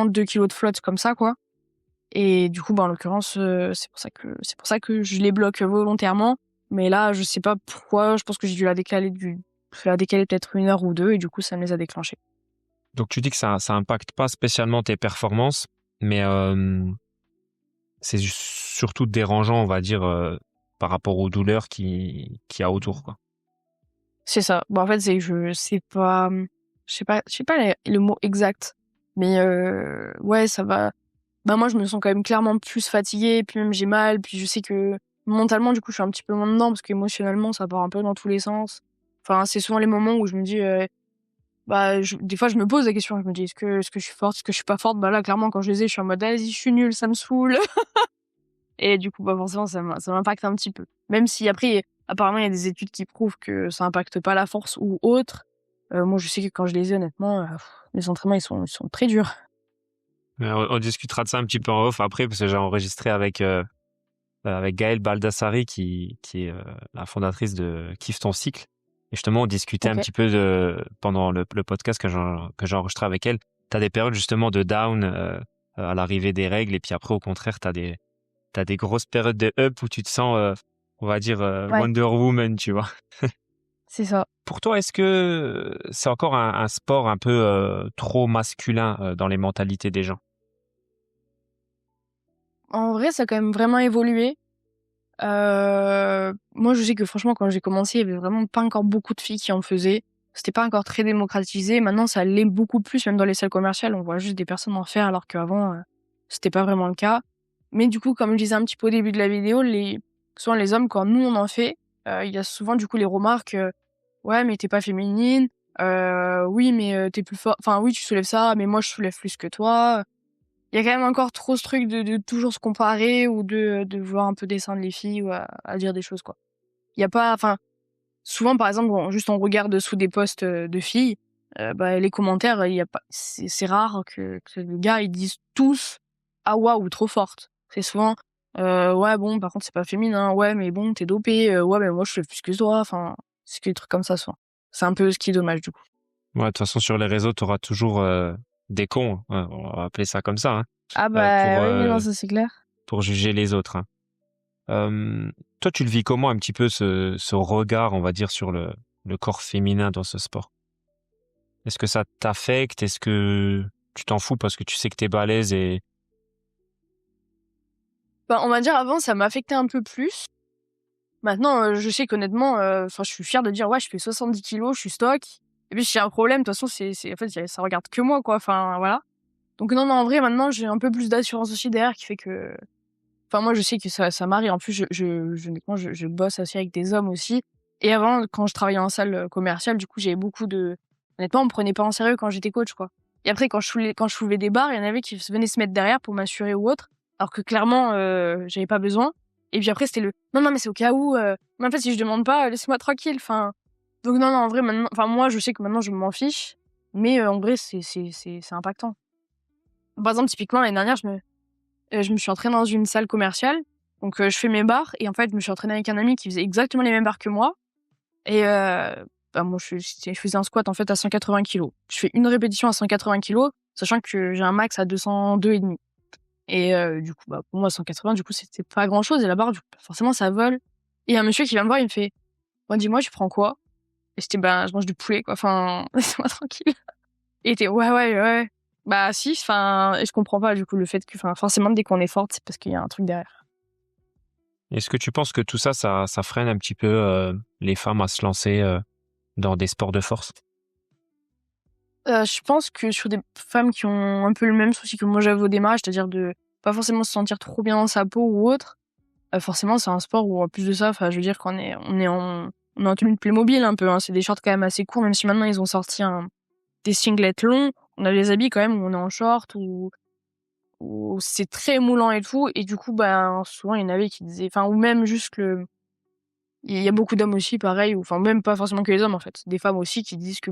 2 kilos de flotte comme ça, quoi. Et du coup, bah, en l'occurrence, c'est pour ça que je les bloque volontairement. Mais là, je sais pas pourquoi, je pense que j'ai dû la décaler peut-être 1 heure ou 2 et du coup, ça me les a déclenchés. Donc, tu dis que ça impacte pas spécialement tes performances, mais c'est surtout dérangeant, on va dire, par rapport aux douleurs qu'il y a autour, quoi. C'est ça. Bon, en fait, je sais pas, je sais pas le mot exact, mais ouais, ça va. Bah, moi, je me sens quand même clairement plus fatiguée, puis même j'ai mal, puis je sais que mentalement, du coup, je suis un petit peu moins dedans parce qu'émotionnellement, ça part un peu dans tous les sens. Enfin, c'est souvent les moments où je me dis, bah, des fois, je me pose la question, je me dis, est-ce que je suis forte, est-ce que je suis pas forte? Bah là, clairement, quand je les ai, je suis en mode, vas-y, je suis nulle, ça me saoule. Et du coup, bah, forcément, ça m'impacte un petit peu. Même si après, apparemment, il y a des études qui prouvent que ça impacte pas la force ou autre. Moi, je sais que quand je les ai, honnêtement, les entraînements, ils sont très durs. On discutera de ça un petit peu en off après, parce que j'ai enregistré avec Gaëlle Baldassari, qui est la fondatrice de Kiffe ton cycle. Et justement, on discutait un Ok. petit peu pendant le podcast que j'ai enregistré avec elle. Tu as des périodes justement de down à l'arrivée des règles, et puis après, au contraire, t'as des grosses périodes de up où tu te sens, on va dire, Ouais, Wonder Woman, tu vois. c'est ça. Pour toi, est-ce que c'est encore un sport un peu trop masculin dans les mentalités des gens? En vrai, ça a quand même vraiment évolué. Moi, je sais que franchement, quand j'ai commencé, il y avait vraiment pas encore beaucoup de filles qui en faisaient. C'était pas encore très démocratisé. Maintenant, ça l'est beaucoup plus, même dans les salles commerciales, on voit juste des personnes en faire, alors qu'avant, c'était pas vraiment le cas. Mais du coup, comme je disais un petit peu au début de la vidéo, souvent les hommes, quand nous on en fait, il y a souvent du coup les remarques, ouais, mais t'es pas féminine. Oui, mais t'es plus fort. Enfin, oui, tu soulèves ça, mais moi je soulève plus que toi. Il y a quand même encore trop ce truc de toujours se comparer ou de vouloir un peu descendre les filles ou à dire des choses, quoi. Il y a pas, enfin, souvent, par exemple, juste on regarde sous des posts de filles, bah, les commentaires, il y a pas, c'est rare que les gars ils disent tous ah waouh trop forte. C'est souvent ouais bon par contre c'est pas féminin, ouais mais bon t'es dopée, ouais mais moi je fais plus que toi. Enfin c'est que des trucs comme ça souvent. C'est un peu ce qui est dommage du coup. Ouais, de toute façon, sur les réseaux, tu auras toujours des cons, hein, on va appeler ça comme ça, hein, Ah euh, pour, bah oui non euh, ça c'est clair. pour juger les autres, hein. Toi, tu le vis comment un petit peu ce regard, on va dire, sur le corps féminin dans ce sport? Est-ce que ça t'affecte? Est-ce que tu t'en fous parce que tu sais que t'es balèze et... Bah on va dire avant ça m'affectait un peu plus. Maintenant je sais qu'honnêtement enfin je suis fière de dire ouais je fais 70 kilos, je suis stock. Et puis si j'ai un problème de toute façon c'est en fait ça regarde que moi quoi. Enfin voilà. Donc non en vrai maintenant j'ai un peu plus d'assurance aussi derrière qui fait que enfin, moi, je sais que ça m'arrive. En plus, honnêtement, je bosse aussi avec des hommes aussi. Et avant, quand je travaillais en salle commerciale, du coup, j'avais beaucoup de. Honnêtement, on me prenait pas en sérieux quand j'étais coach, quoi. Et après, quand je soulevais des barres, il y en avait qui venaient se mettre derrière pour m'assurer ou autre. Alors que clairement, j'avais pas besoin. Et puis après, c'était non, mais c'est au cas où. Mais en fait, si je demande pas, laisse-moi tranquille. Enfin. Donc, non, en vrai, maintenant. Enfin, moi, je sais que maintenant, je m'en fiche. Mais en vrai, c'est impactant. Par exemple, typiquement, l'année dernière, je me suis entraînée dans une salle commerciale. Donc, je fais mes barres et en fait, je me suis entraînée avec un ami qui faisait exactement les mêmes barres que moi. Et moi, je faisais un squat en fait à 180 kilos. Je fais une répétition à 180 kilos, sachant que j'ai un max à 202 et demi. Et du coup, pour moi, 180, du coup, c'était pas grand-chose. Et la barre, du coup, forcément, ça vole. Et il y a un monsieur qui vient me voir, il me fait « Bon, dis-moi, tu prends quoi ?» Et j'étais « je mange du poulet, quoi. Enfin, laisse-moi tranquille. » Et il était « Ouais, ouais, ouais. » Bah si, enfin, et je comprends pas, du coup, le fait que, enfin, forcément, dès qu'on est forte, c'est parce qu'il y a un truc derrière. Est-ce que tu penses que tout ça, ça freine un petit peu les femmes à se lancer dans des sports de force? Je pense que sur des femmes qui ont un peu le même souci que moi j'avais au démarrage, c'est-à-dire de pas forcément se sentir trop bien dans sa peau ou autre, forcément c'est un sport où en plus de ça, enfin je veux dire on est en tenue de Playmobil un peu, hein, c'est des shorts quand même assez courts, même si maintenant ils ont sorti des singlets longs, on a les habits quand même où on est en short où c'est très moulant et tout, et du coup souvent il y en avait qui disaient, enfin ou même juste il y a beaucoup d'hommes aussi pareil, ou enfin même pas forcément que les hommes en fait, des femmes aussi qui disent que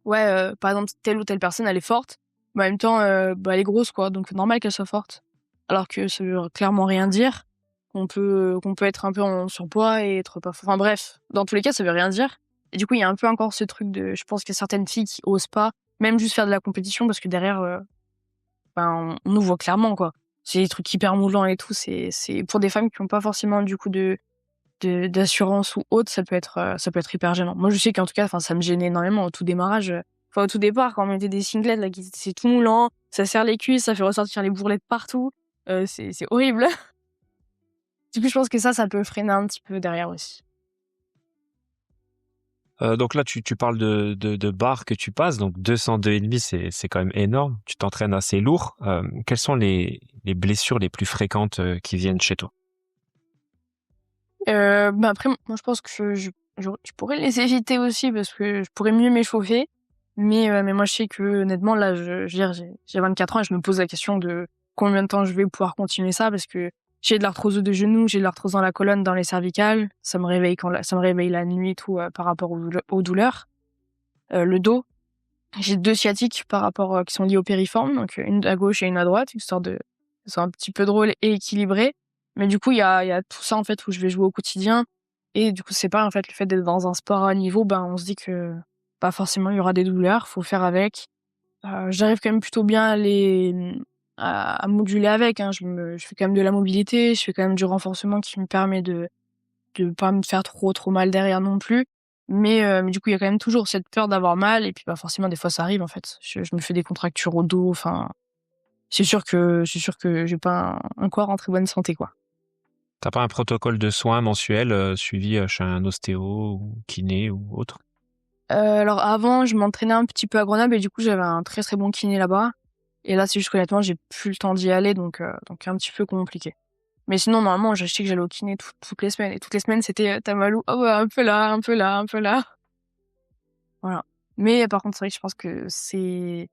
ouais, par exemple, telle ou telle personne, elle est forte, mais en même temps, elle est grosse, quoi, donc c'est normal qu'elle soit forte. Alors que ça veut clairement rien dire, qu'on peut être un peu en surpoids et être pas enfin bref, dans tous les cas, ça veut rien dire. Et du coup, il y a un peu encore ce truc de je pense qu'il y a certaines filles qui osent pas, même juste faire de la compétition parce que derrière, on nous voit clairement, quoi. C'est des trucs hyper moulants et tout, c'est pour des femmes qui ont pas forcément du coup d'assurance ou autre, ça peut être hyper gênant. Moi, je sais qu'en tout cas, enfin, ça me gênait énormément au tout démarrage. Enfin, au tout départ, quand on mettait des singlets, là, c'est tout moulant, ça serre les cuisses, ça fait ressortir les bourrelets de partout. C'est horrible. Du coup, je pense que ça peut freiner un petit peu derrière aussi. Donc là, tu parles de barres que tu passes, donc 202,5, c'est quand même énorme. Tu t'entraînes assez lourd. Quelles sont les blessures les plus fréquentes qui viennent chez toi? Après, moi, je pense que je pourrais les éviter aussi parce que je pourrais mieux m'échauffer. Mais moi, je sais que, honnêtement, là, je veux dire, j'ai 24 ans et je me pose la question de combien de temps je vais pouvoir continuer ça parce que j'ai de l'arthrose de genou, j'ai de l'arthrose dans la colonne, dans les cervicales. Ça me réveille ça me réveille la nuit et tout, par rapport aux douleurs. Le dos, j'ai 2 sciatiques par rapport, qui sont liées au périforme, donc une à gauche et une à droite, histoire de que ce soit un petit peu drôle et équilibré. Mais du coup, il y a tout ça, en fait, où je vais jouer au quotidien. Et du coup, c'est pas, en fait, le fait d'être dans un sport à niveau, on se dit que, pas forcément, il y aura des douleurs, faut faire avec. J'arrive quand même plutôt bien à moduler avec, hein. Je fais quand même de la mobilité, je fais quand même du renforcement qui me permet de pas me faire trop mal derrière non plus. Mais du coup, il y a quand même toujours cette peur d'avoir mal et puis, forcément, des fois, ça arrive, en fait. Je me fais des contractures au dos, enfin, c'est sûr que j'ai pas un corps en très bonne santé, quoi. T'as pas un protocole de soins mensuel suivi chez un ostéo ou kiné ou autre? Alors avant, je m'entraînais un petit peu à Grenoble et du coup, j'avais un très, très bon kiné là-bas. Et là, c'est juste qu'honnêtement, j'ai plus le temps d'y aller, donc un petit peu compliqué. Mais sinon, normalement, je sais que j'allais au kiné toutes les semaines. Et toutes les semaines, c'était t'as mal où? Oh, un peu là, un peu là, un peu là. Voilà. Mais par contre, c'est vrai que je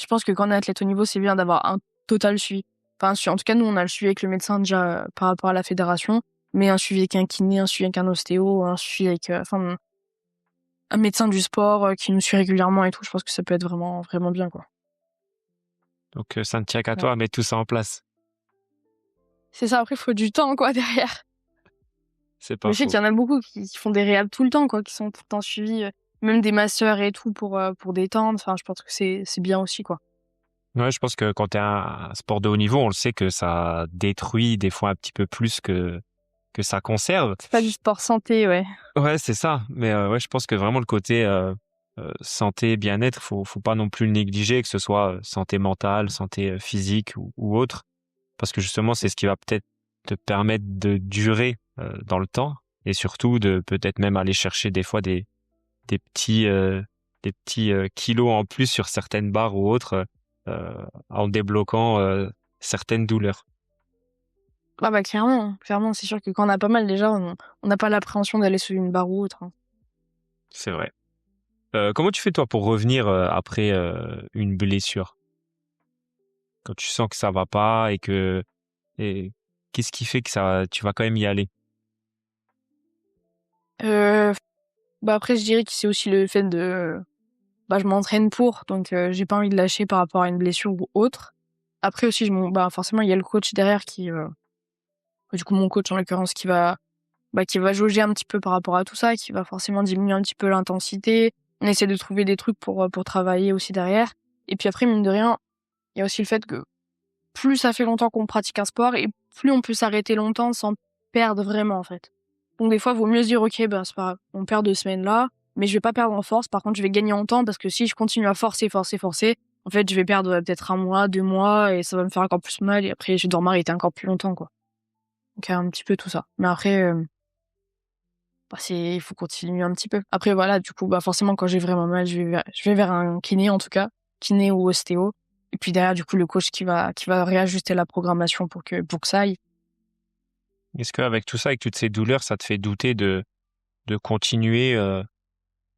pense que quand on est athlète au niveau, c'est bien d'avoir un total suivi. Enfin, en tout cas, nous, on a le suivi avec le médecin déjà par rapport à la fédération, mais un suivi avec un kiné, un suivi avec un ostéo, un suivi avec, un médecin du sport qui nous suit régulièrement et tout. Je pense que ça peut être vraiment, vraiment bien, quoi. Donc ça ne tient qu'à Ouais. toi à mettre tout ça en place. C'est ça. Après, il faut du temps, quoi, derrière. C'est Mais pas je sais qu'il faux. y en a beaucoup qui font des réhab tout le temps, quoi, qui sont tout le temps suivis, même des masseurs et tout pour détendre. Enfin, je pense que c'est bien aussi, quoi. Ouais, je pense que quand t'es un sport de haut niveau, on le sait que ça détruit des fois un petit peu plus que ça conserve. C'est pas du sport santé, ouais. Ouais, c'est ça. Mais ouais, je pense que vraiment le côté santé, bien-être, faut pas non plus le négliger, que ce soit santé mentale, santé physique ou autre, parce que justement, c'est ce qui va peut-être te permettre de durer dans le temps et surtout de peut-être même aller chercher des fois des petits kilos en plus sur certaines barres ou autres en débloquant certaines douleurs. Ah clairement, c'est sûr que quand on a pas mal déjà, on n'a pas l'appréhension d'aller sur une barre ou autre, hein. C'est vrai. Comment tu fais toi pour revenir après une blessure? Quand tu sens que ça va pas et qu'est-ce qui fait que tu vas quand même y aller? Euh, Après je dirais que c'est aussi le fait de je m'entraîne pour, donc j'ai pas envie de lâcher par rapport à une blessure ou autre. Après aussi, forcément, il y a le coach derrière du coup, mon coach en l'occurrence, qui va jauger un petit peu par rapport à tout ça, qui va forcément diminuer un petit peu l'intensité. On essaie de trouver des trucs pour travailler aussi derrière. Et puis après, mine de rien, il y a aussi le fait que plus ça fait longtemps qu'on pratique un sport et plus on peut s'arrêter longtemps sans perdre vraiment, en fait. Donc des fois, il vaut mieux se dire, ok, c'est pas grave, on perd 2 semaines là, mais je vais pas perdre en force. Par contre, je vais gagner en temps parce que si je continue à forcer, en fait, je vais perdre peut-être 1 mois, 2 mois et ça va me faire encore plus mal et après, je vais devoir m'arrêter encore plus longtemps, quoi. Donc, un petit peu tout ça. Mais après, il faut continuer un petit peu. Après, voilà, du coup, forcément, quand j'ai vraiment mal, je vais vers un kiné, en tout cas, kiné ou ostéo. Et puis derrière, du coup, le coach qui va réajuster la programmation pour que ça aille. Est-ce qu'avec tout ça, avec toutes ces douleurs, ça te fait douter de continuer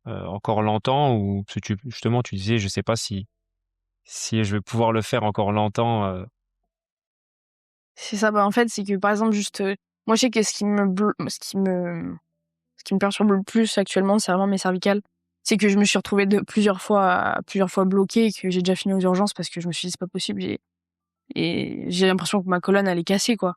encore longtemps ou parce que justement, tu disais, je sais pas si je vais pouvoir le faire encore longtemps. C'est ça, en fait, c'est que, par exemple, juste, moi, je sais que ce qui me perturbe le plus actuellement, c'est vraiment mes cervicales. C'est que je me suis retrouvée plusieurs fois bloquée et que j'ai déjà fini aux urgences parce que je me suis dit, c'est pas possible. Et j'ai l'impression que ma colonne, elle est cassée, quoi.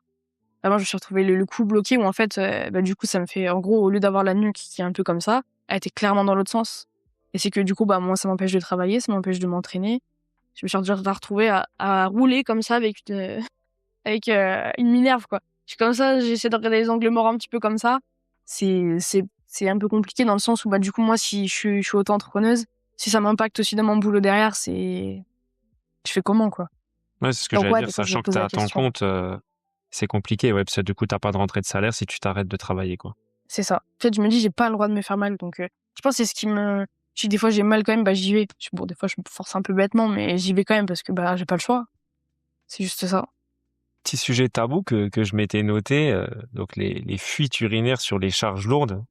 Vraiment, je me suis retrouvée le cou bloqué où, en fait, du coup, ça me fait, en gros, au lieu d'avoir la nuque qui est un peu comme ça, elle était clairement dans l'autre sens. Et c'est que, du coup, moi, ça m'empêche de travailler, ça m'empêche de m'entraîner. Je me suis déjà retrouvée à rouler comme ça avec une minerve, quoi. Je suis comme ça, j'essaie de regarder les angles morts un petit peu comme ça. C'est un peu compliqué dans le sens où, du coup, moi, si je suis auto-entrepreneuse, si ça m'impacte aussi dans mon boulot derrière, je fais comment, quoi? Ouais, c'est ce que Donc, j'allais dire, des fois, je me sachant que pose t'es la à ton question. compte, c'est compliqué, ouais, parce que du coup, t'as pas de rentrée de salaire si tu t'arrêtes de travailler, quoi. C'est ça. En fait, je me dis, j'ai pas le droit de me faire mal. Donc, je pense que c'est ce qui me... Si des fois j'ai mal quand même, j'y vais. Bon, des fois, je me force un peu bêtement, mais j'y vais quand même parce que, j'ai pas le choix. C'est juste ça. Petit sujet tabou que je m'étais noté, donc les fuites urinaires sur les charges lourdes,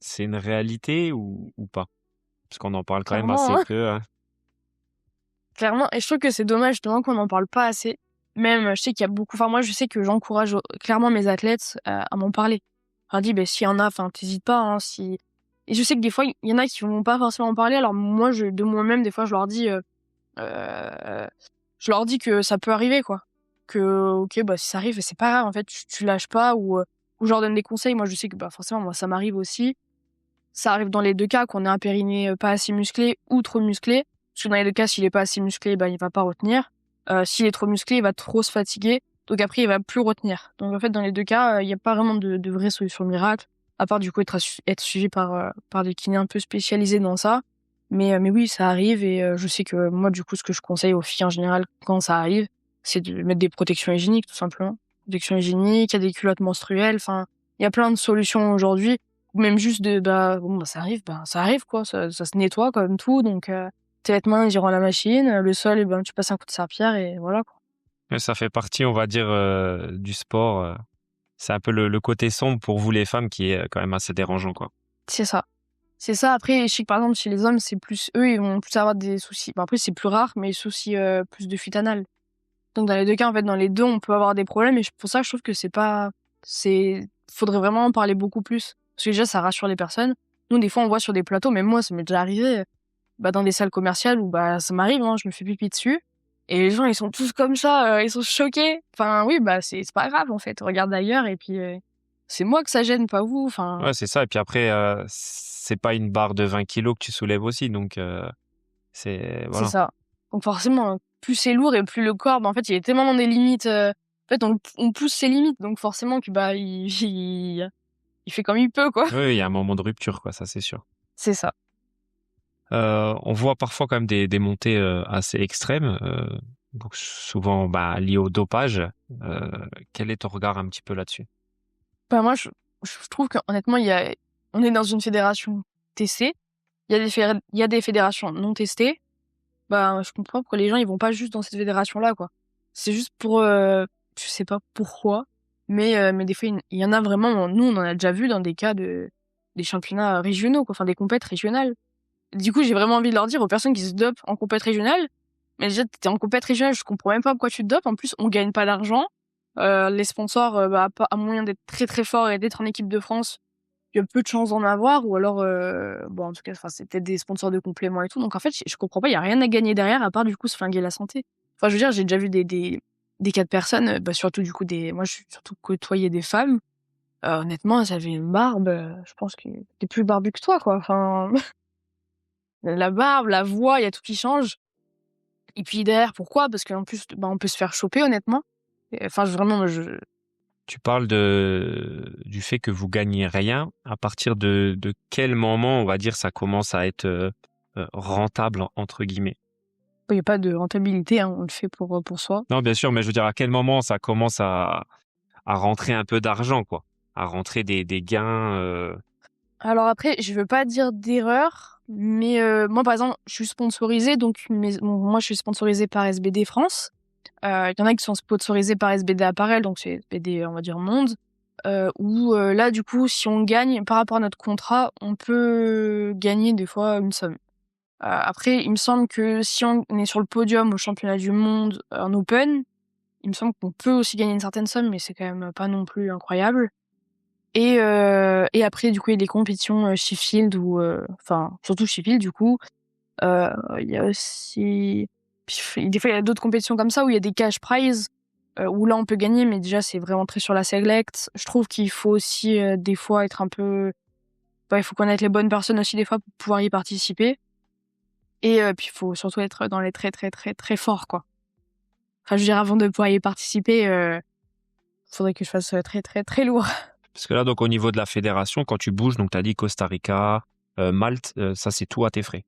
c'est une réalité ou pas? Parce qu'on en parle quand même Clairement, assez hein. peu, hein. Clairement. Et je trouve que c'est dommage, justement, qu'on en parle pas assez. Même, je sais qu'il y a beaucoup... Enfin, moi, je sais que j'encourage clairement mes athlètes à m'en parler. Enfin, je dis, s'il y en a, t'hésites pas, hein, si... Et je sais que des fois, il y en a qui vont pas forcément en parler. Alors, moi, de moi-même, des fois, je leur dis que ça peut arriver, quoi. Que, ok, si ça arrive, c'est pas grave, en fait, tu lâches pas, ou je leur donne des conseils. Moi, je sais que, forcément, moi, ça m'arrive aussi. Ça arrive dans les deux cas, qu'on ait un périnée pas assez musclé ou trop musclé. Parce que dans les deux cas, s'il est pas assez musclé, il va pas retenir. S'il est trop musclé, il va trop se fatiguer. Donc après, il va plus retenir. Donc en fait, dans les deux cas, il y a pas vraiment de vraie solution miracle. À part, du coup, être suivi par des kinés un peu spécialisés dans ça. Mais oui, ça arrive et je sais que moi, du coup, ce que je conseille aux filles en général quand ça arrive, c'est de mettre des protections hygiéniques, tout simplement. Protections hygiéniques, il y a des culottes menstruelles, enfin, il y a plein de solutions aujourd'hui. Ou même juste ça arrive, quoi. Ça se nettoie comme tout, donc tes vêtements, ils iront à la machine, le sol, tu passes un coup de serpillère et voilà, quoi. Mais ça fait partie, on va dire, du sport. C'est un peu le côté sombre pour vous les femmes qui est quand même assez dérangeant, quoi. C'est ça. C'est ça. Après, je sais que par exemple, chez les hommes, c'est plus, eux, ils vont plus avoir des soucis. Après, c'est plus rare, mais soucis, plus de fuite anale. Donc, dans les deux cas, en fait, dans les deux, on peut avoir des problèmes. Et pour ça, je trouve que faudrait vraiment en parler beaucoup plus. Parce que déjà, ça rassure les personnes. Nous, des fois, on voit sur des plateaux, même moi, ça m'est déjà arrivé, dans des salles commerciales où, ça m'arrive, hein, je me fais pipi dessus. Et les gens, ils sont tous comme ça, ils sont choqués. Enfin, oui, c'est pas grave, en fait. Regarde ailleurs et puis, c'est moi que ça gêne, pas vous. Enfin, Ouais, c'est ça. Et puis après, c'est pas une barre de 20 kilos que tu soulèves aussi, donc c'est c'est voilà. ça. Donc forcément, plus c'est lourd et plus le corps, en fait, il est tellement dans des limites. En fait, on pousse ses limites, donc forcément que il fait comme il peut, quoi. Oui, il y a un moment de rupture, quoi, ça c'est sûr. C'est ça. On voit parfois quand même des montées assez extrêmes, donc souvent liées au dopage. Euh, Quel est ton regard un petit peu là-dessus? Moi, je trouve qu'honnêtement, on est dans une fédération testée. Il y a des fédérations non testées. Je comprends pourquoi les gens ils vont pas juste dans cette fédération-là, quoi. C'est juste pour, je sais pas pourquoi, mais des fois il y en a vraiment. Nous, on en a déjà vu dans des cas des championnats régionaux, quoi, enfin des compètes régionales. Du coup, j'ai vraiment envie de leur dire aux personnes qui se dopent en compète régionale, mais déjà t'es en compète régionale, je comprends même pas pourquoi tu te dopes. En plus, on gagne pas d'argent. Les sponsors, à moyen d'être très très fort et d'être en équipe de France, il y a peu de chances d'en avoir, ou alors, en tout cas, c'est peut-être des sponsors de compléments et tout. Donc en fait, je comprends pas, il y a rien à gagner derrière à part du coup se flinguer la santé. Enfin, je veux dire, j'ai déjà vu des cas de personnes, surtout du coup moi, je suis surtout côtoyé des femmes. Honnêtement, elles avaient une barbe, je pense que t'es plus barbu que toi, quoi. Enfin, la barbe, la voix, il y a tout qui change. Et puis derrière, pourquoi? Parce qu'en plus, on peut se faire choper, honnêtement. Enfin, vraiment, Tu parles du fait que vous gagnez rien. À partir de quel moment, on va dire, ça commence à être rentable, entre guillemets? il n'y a pas de rentabilité, hein, on le fait pour soi. Non, bien sûr, mais je veux dire, à quel moment ça commence à rentrer un peu d'argent, quoi? À rentrer des gains. Alors après, je veux pas dire d'erreur, mais moi, par exemple, je suis sponsorisée, donc moi, je suis sponsorisée par SBD France. Il y en a qui sont sponsorisés par SBD Apparel, donc c'est SBD, on va dire Monde, où là, du coup, si on gagne par rapport à notre contrat, on peut gagner des fois une somme. Après, il me semble que si on est sur le podium au championnat du monde en Open, il me semble qu'on peut aussi gagner une certaine somme, mais c'est quand même pas non plus incroyable. Et après, du coup, il y a des compétitions Sheffield ou surtout Sheffield, du coup. Il y a aussi des fois il y a d'autres compétitions comme ça où il y a des cash prizes où là on peut gagner, mais déjà c'est vraiment très sur la select. Je trouve qu'il faut aussi des fois être un peu il faut connaître les bonnes personnes aussi des fois pour pouvoir y participer. Et puis il faut surtout être dans les très très très très forts, quoi. Enfin, je veux dire, avant de pouvoir y participer, faudrait que je fasse très très très lourd. Parce que là, donc, au niveau de la fédération, quand tu bouges, donc, tu as dit Costa Rica, Malte, ça, c'est tout à tes frais.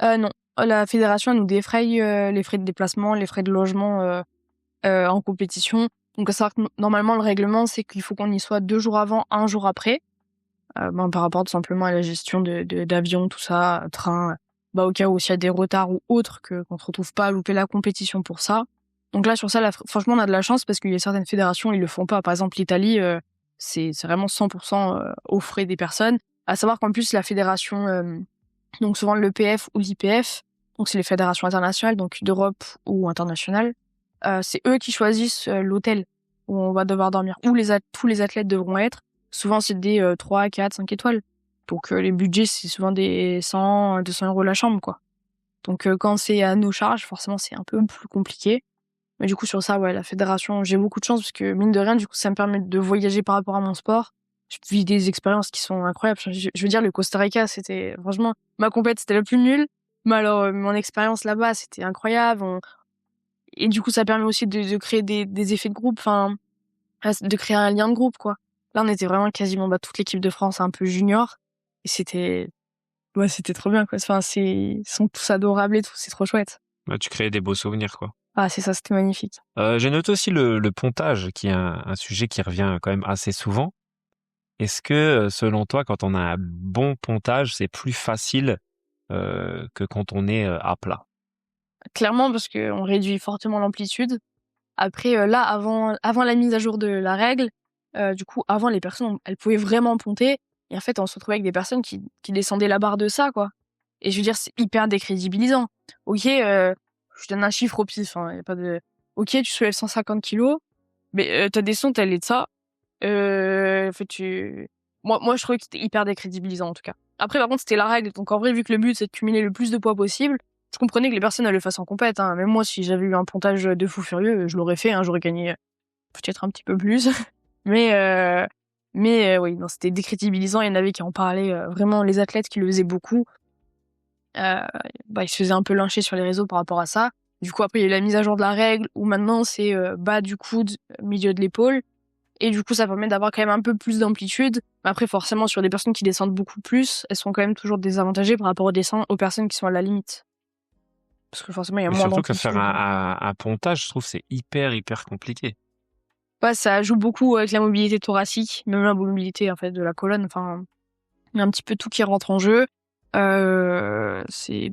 Non. La fédération, elle nous défraye les frais de déplacement, les frais de logement en compétition. Donc, à savoir que normalement, le règlement, c'est qu'il faut qu'on y soit 2 jours avant, 1 jour après. Par rapport tout simplement à la gestion d'avion, tout ça, train, au cas où s'il y a des retards ou autres, qu'on se retrouve pas à louper la compétition pour ça. Donc là, sur ça, franchement, on a de la chance parce qu'il y a certaines fédérations, ils le font pas. Par exemple, l'Italie, c'est vraiment 100% aux frais des personnes. À savoir qu'en plus, la fédération, donc souvent l'EPF ou l'IPF, donc c'est les fédérations internationales, donc d'Europe ou internationales, c'est eux qui choisissent l'hôtel où on va devoir dormir, où tous les athlètes devront être. Souvent, c'est des 3, 4, 5 étoiles. Donc les budgets, c'est souvent des 100, 200 € la chambre, quoi. Donc quand c'est à nos charges, forcément, c'est un peu plus compliqué. Mais du coup, sur ça, ouais, la fédération, j'ai beaucoup de chance parce que, mine de rien, du coup, ça me permet de voyager par rapport à mon sport. Je vis des expériences qui sont incroyables. Je veux dire, le Costa Rica, c'était, franchement, ma compète, c'était la plus nulle. Mais alors, mon expérience là-bas, c'était incroyable. Et du coup, ça permet aussi de créer des effets de groupe, enfin, de créer un lien de groupe, quoi. Là, on était vraiment quasiment, toute l'équipe de France, un peu junior. Et c'était trop bien, quoi. Enfin, ils sont tous adorables et tout, c'est trop chouette. Ouais, tu crées des beaux souvenirs, quoi. Ah, c'est ça, c'était magnifique. J'ai noté aussi le pontage, qui est un sujet qui revient quand même assez souvent. Est-ce que, selon toi, quand on a un bon pontage, c'est plus facile que quand on est à plat? Clairement, parce qu'on réduit fortement l'amplitude. Après, là, avant la mise à jour de la règle, du coup, avant, les personnes, elles pouvaient vraiment ponter. Et en fait, on se retrouvait avec des personnes qui descendaient la barre de ça, quoi. Et je veux dire, c'est hyper décrédibilisant. Ok, je donne un chiffre au pif, hein, y a pas de... Ok, tu soulèves 150 kilos, mais ta descente, elle est de ça. En fait, moi, je trouvais que c'était hyper décrédibilisant, en tout cas. Après, par contre, c'était la règle. Donc, en vrai, vu que le but, c'est de cumuler le plus de poids possible, je comprenais que les personnes, elles le fassent en compète, hein. Même moi, si j'avais eu un pontage de fou furieux, je l'aurais fait, hein. J'aurais gagné peut-être un petit peu plus. mais oui, non, c'était décrédibilisant. Il y en avait qui en parlaient, vraiment, les athlètes qui le faisaient beaucoup. Ils se faisaient un peu lyncher sur les réseaux par rapport à ça. Du coup, après, il y a eu la mise à jour de la règle, où maintenant, c'est bas du coude, milieu de l'épaule. Et du coup, ça permet d'avoir quand même un peu plus d'amplitude. Mais après, forcément, sur des personnes qui descendent beaucoup plus, elles sont quand même toujours désavantagées par rapport aux personnes qui sont à la limite. Parce que forcément, il y a Mais moins surtout que d'amplitude. faire un pontage, je trouve, c'est hyper compliqué. Ouais, ça joue beaucoup avec la mobilité thoracique, même la mobilité, en fait, de la colonne. Enfin, il y a un petit peu tout qui rentre en jeu. Oui,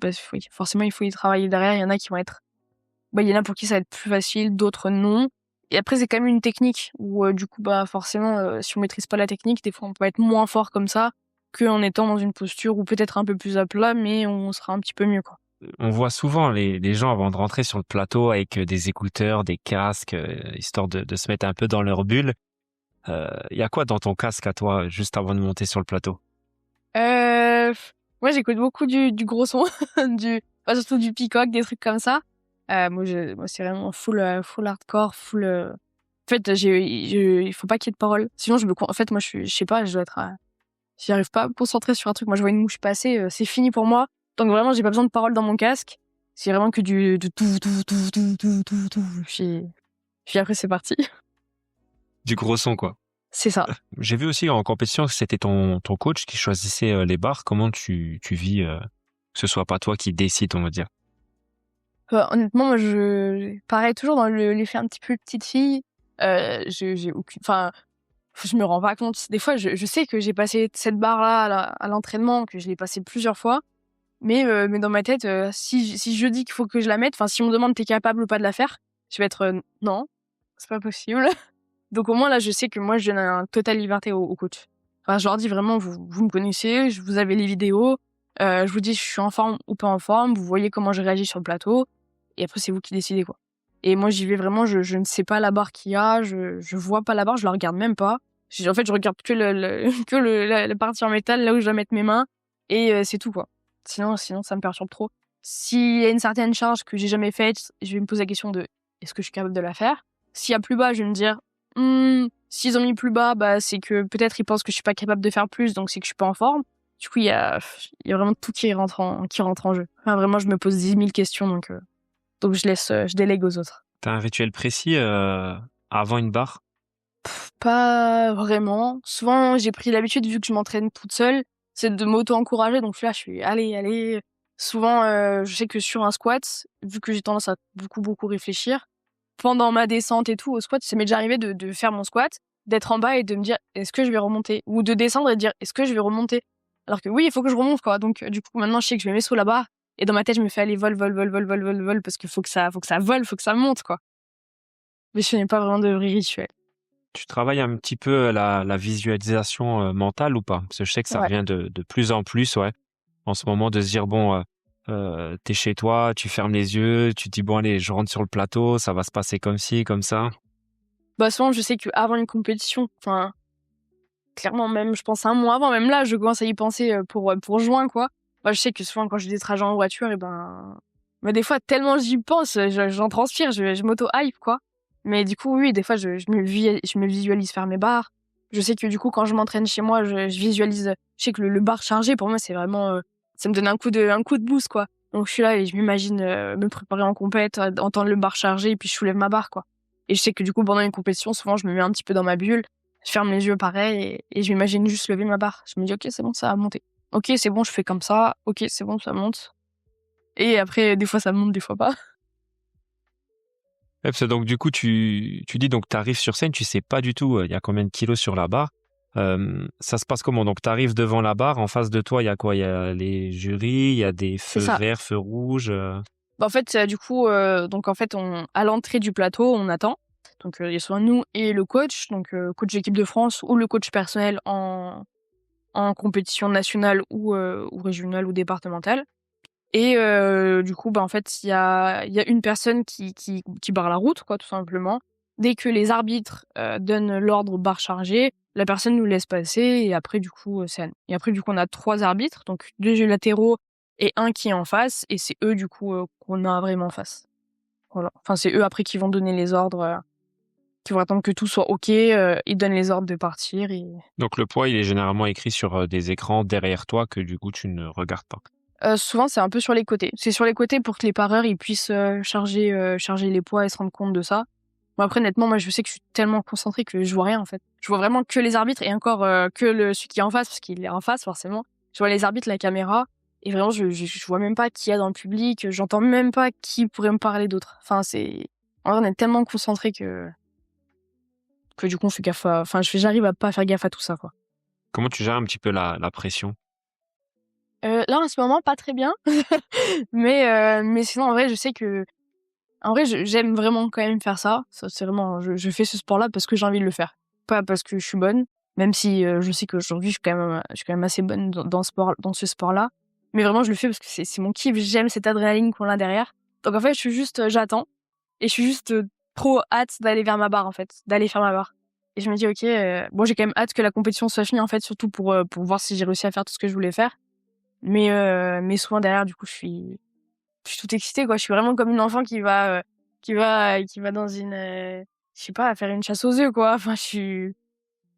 forcément, il faut y travailler derrière. Il y en a qui vont être... il y en a pour qui ça va être plus facile, d'autres non. Et après, c'est quand même une technique où, du coup, forcément, si on maîtrise pas la technique, des fois, on peut être moins fort comme ça qu'en étant dans une posture ou peut-être un peu plus à plat, mais on sera un petit peu mieux, quoi. On voit souvent les gens avant de rentrer sur le plateau avec des écouteurs, des casques, histoire de se mettre un peu dans leur bulle. Y a quoi dans ton casque à toi, juste avant de monter sur le plateau? Moi, j'écoute beaucoup du gros son, surtout du Peacock, des trucs comme ça. Moi, c'est vraiment full hardcore, full. En fait, il faut pas qu'il y ait de paroles. Sinon, en fait, moi, je sais pas, je dois être. J'y arrive pas à me concentrer sur un truc. Moi, je vois une mouche passer, c'est fini pour moi. Donc vraiment, j'ai pas besoin de paroles dans mon casque. C'est vraiment que de tout. Puis après, c'est parti. Du gros son, quoi. C'est ça. J'ai vu aussi en compétition que c'était ton coach qui choisissait les barres. Comment tu vis que ce soit pas toi qui décide, on va dire? Honnêtement, moi, pareil, toujours dans l'effet un petit peu petite fille. J'ai aucune. Enfin, je me rends pas compte. Des fois, je sais que j'ai passé cette barre-là à l'entraînement, que je l'ai passée plusieurs fois. Mais dans ma tête, si je dis qu'il faut que je la mette, enfin, si on me demande t'es capable ou pas de la faire, je vais être non, c'est pas possible. Donc au moins là, je sais que moi, je donne un totale liberté au coach. Enfin, je leur dis vraiment, vous me connaissez, vous avez les vidéos, je vous dis je suis en forme ou pas en forme, vous voyez comment je réagis sur le plateau, et après c'est vous qui décidez quoi. Et moi j'y vais vraiment, je ne sais pas la barre qu'il y a, je vois pas la barre, je la regarde même pas. En fait, je regarde que la partie en métal, là où je dois mettre mes mains, et c'est tout quoi. Sinon ça me perturbe trop. S'il y a une certaine charge que j'ai jamais faite, je vais me poser la question de est-ce que je suis capable de la faire. S'il y a plus bas, je vais me dire s'ils ont mis plus bas, bah c'est que peut-être ils pensent que je suis pas capable de faire plus, donc c'est que je suis pas en forme. Du coup, il y a vraiment tout qui rentre en jeu. Enfin, vraiment, je me pose 10 000 questions, donc je délègue aux autres. T'as un rituel précis avant une barre? Pas vraiment. Souvent, j'ai pris l'habitude, vu que je m'entraîne toute seule, c'est de m'auto-encourager. Donc là, je suis allez. Souvent, je sais que sur un squat, vu que j'ai tendance à beaucoup réfléchir, pendant ma descente et tout au squat, ça m'est déjà arrivé de faire mon squat, d'être en bas et de me dire est-ce que je vais remonter, ou de descendre et de dire est-ce que je vais remonter, alors que oui, il faut que je remonte quoi. Donc du coup maintenant je sais que je me mets sous la barre et dans ma tête je me fais aller vol parce qu'il faut que ça vole, faut que ça monte quoi. Mais je n'ai pas vraiment de vrai rituel. Tu travailles un petit peu la visualisation mentale ou pas? Parce que je sais que ça Ouais. revient de plus en plus, ouais. En ce moment, de se dire, bon, t'es chez toi, tu fermes les yeux, tu te dis, bon, allez, je rentre sur le plateau, ça va se passer comme ci, comme ça. Bah souvent je sais qu'avant une compétition, enfin clairement même je pense un mois avant, même là je commence à y penser pour juin quoi. Bah je sais que souvent quand j'ai des trajets en voiture et bah des fois tellement j'y pense, j'en transpire, je m'auto-hype quoi. Mais du coup oui, des fois je me visualise faire mes barres. Je sais que du coup quand je m'entraîne chez moi, je visualise, je sais que le bar chargé pour moi c'est vraiment ça me donne un coup de boost quoi. Donc je suis là et je m'imagine me préparer en compète, entendre le bar chargé et puis je soulève ma barre quoi. Et je sais que du coup pendant une compétition, souvent je me mets un petit peu dans ma bulle, je ferme les yeux pareil et je m'imagine juste lever ma barre. Je me dis OK, c'est bon, ça va monter. OK, c'est bon, je fais comme ça. OK, c'est bon, ça monte. Et après des fois ça monte, des fois pas. Ouais, parce que donc, du coup, tu dis, donc, t'arrives sur scène, tu sais pas du tout, il y a combien de kilos sur la barre. Ça se passe comment? Donc, t'arrives devant la barre, en face de toi, il y a quoi? Il y a les jurys, il y a des C'est feux ça. verts, feux rouges. Bah en fait du coup donc en fait on à l'entrée du plateau, on attend. Donc il y a soit nous et le coach, donc coach d'équipe de France ou le coach personnel en compétition nationale ou régionale ou départementale. Et du coup, bah, en fait, il y a une personne qui barre la route, quoi, tout simplement. Dès que les arbitres donnent l'ordre barre chargée, la personne nous laisse passer et après, du coup, c'est à nous. Et après, du coup, on a 3 arbitres, donc 2 jeux latéraux et un qui est en face, et c'est eux, du coup, qu'on a vraiment en face. Voilà. Enfin, c'est eux après qui vont donner les ordres, qui vont attendre que tout soit OK, ils donnent les ordres de partir et Donc, le poids, il est généralement écrit sur des écrans derrière toi que, du coup, tu ne regardes pas. souvent, c'est un peu sur les côtés. C'est sur les côtés pour que les pareurs, ils puissent charger les poids et se rendre compte de ça. Bon, après, honnêtement, moi, je sais que je suis tellement concentrée que je vois rien, en fait. Je vois vraiment que les arbitres et encore que celui qui est en face, parce qu'il est en face, forcément. Je vois les arbitres, la caméra, et vraiment, je vois même pas qui y a dans le public, j'entends même pas qui pourrait me parler d'autre. Enfin, en vrai, on est tellement concentrés que du coup, on fait gaffe enfin, j'arrive à pas faire gaffe à tout ça, quoi. Comment tu gères un petit peu la pression? Là, en ce moment, pas très bien. Mais sinon, en vrai, je sais que en vrai, j'aime vraiment quand même faire ça. Ça, c'est vraiment, je fais ce sport-là parce que j'ai envie de le faire. Pas parce que je suis bonne, même si je sais qu'aujourd'hui, je suis quand même assez bonne dans ce sport-là. Mais vraiment, je le fais parce que c'est mon kiff. J'aime cette adrénaline qu'on a derrière. Donc en fait, je suis juste, j'attends. Et je suis juste trop hâte d'aller vers ma barre, en fait. D'aller faire ma barre. Et je me dis, OK, bon, j'ai quand même hâte que la compétition soit finie, en fait, surtout pour voir si j'ai réussi à faire tout ce que je voulais faire. Mais souvent derrière, du coup, je suis toute excitée, quoi. Je suis vraiment comme une enfant qui va dans une, je sais pas, faire une chasse aux œufs, quoi. Enfin, je suis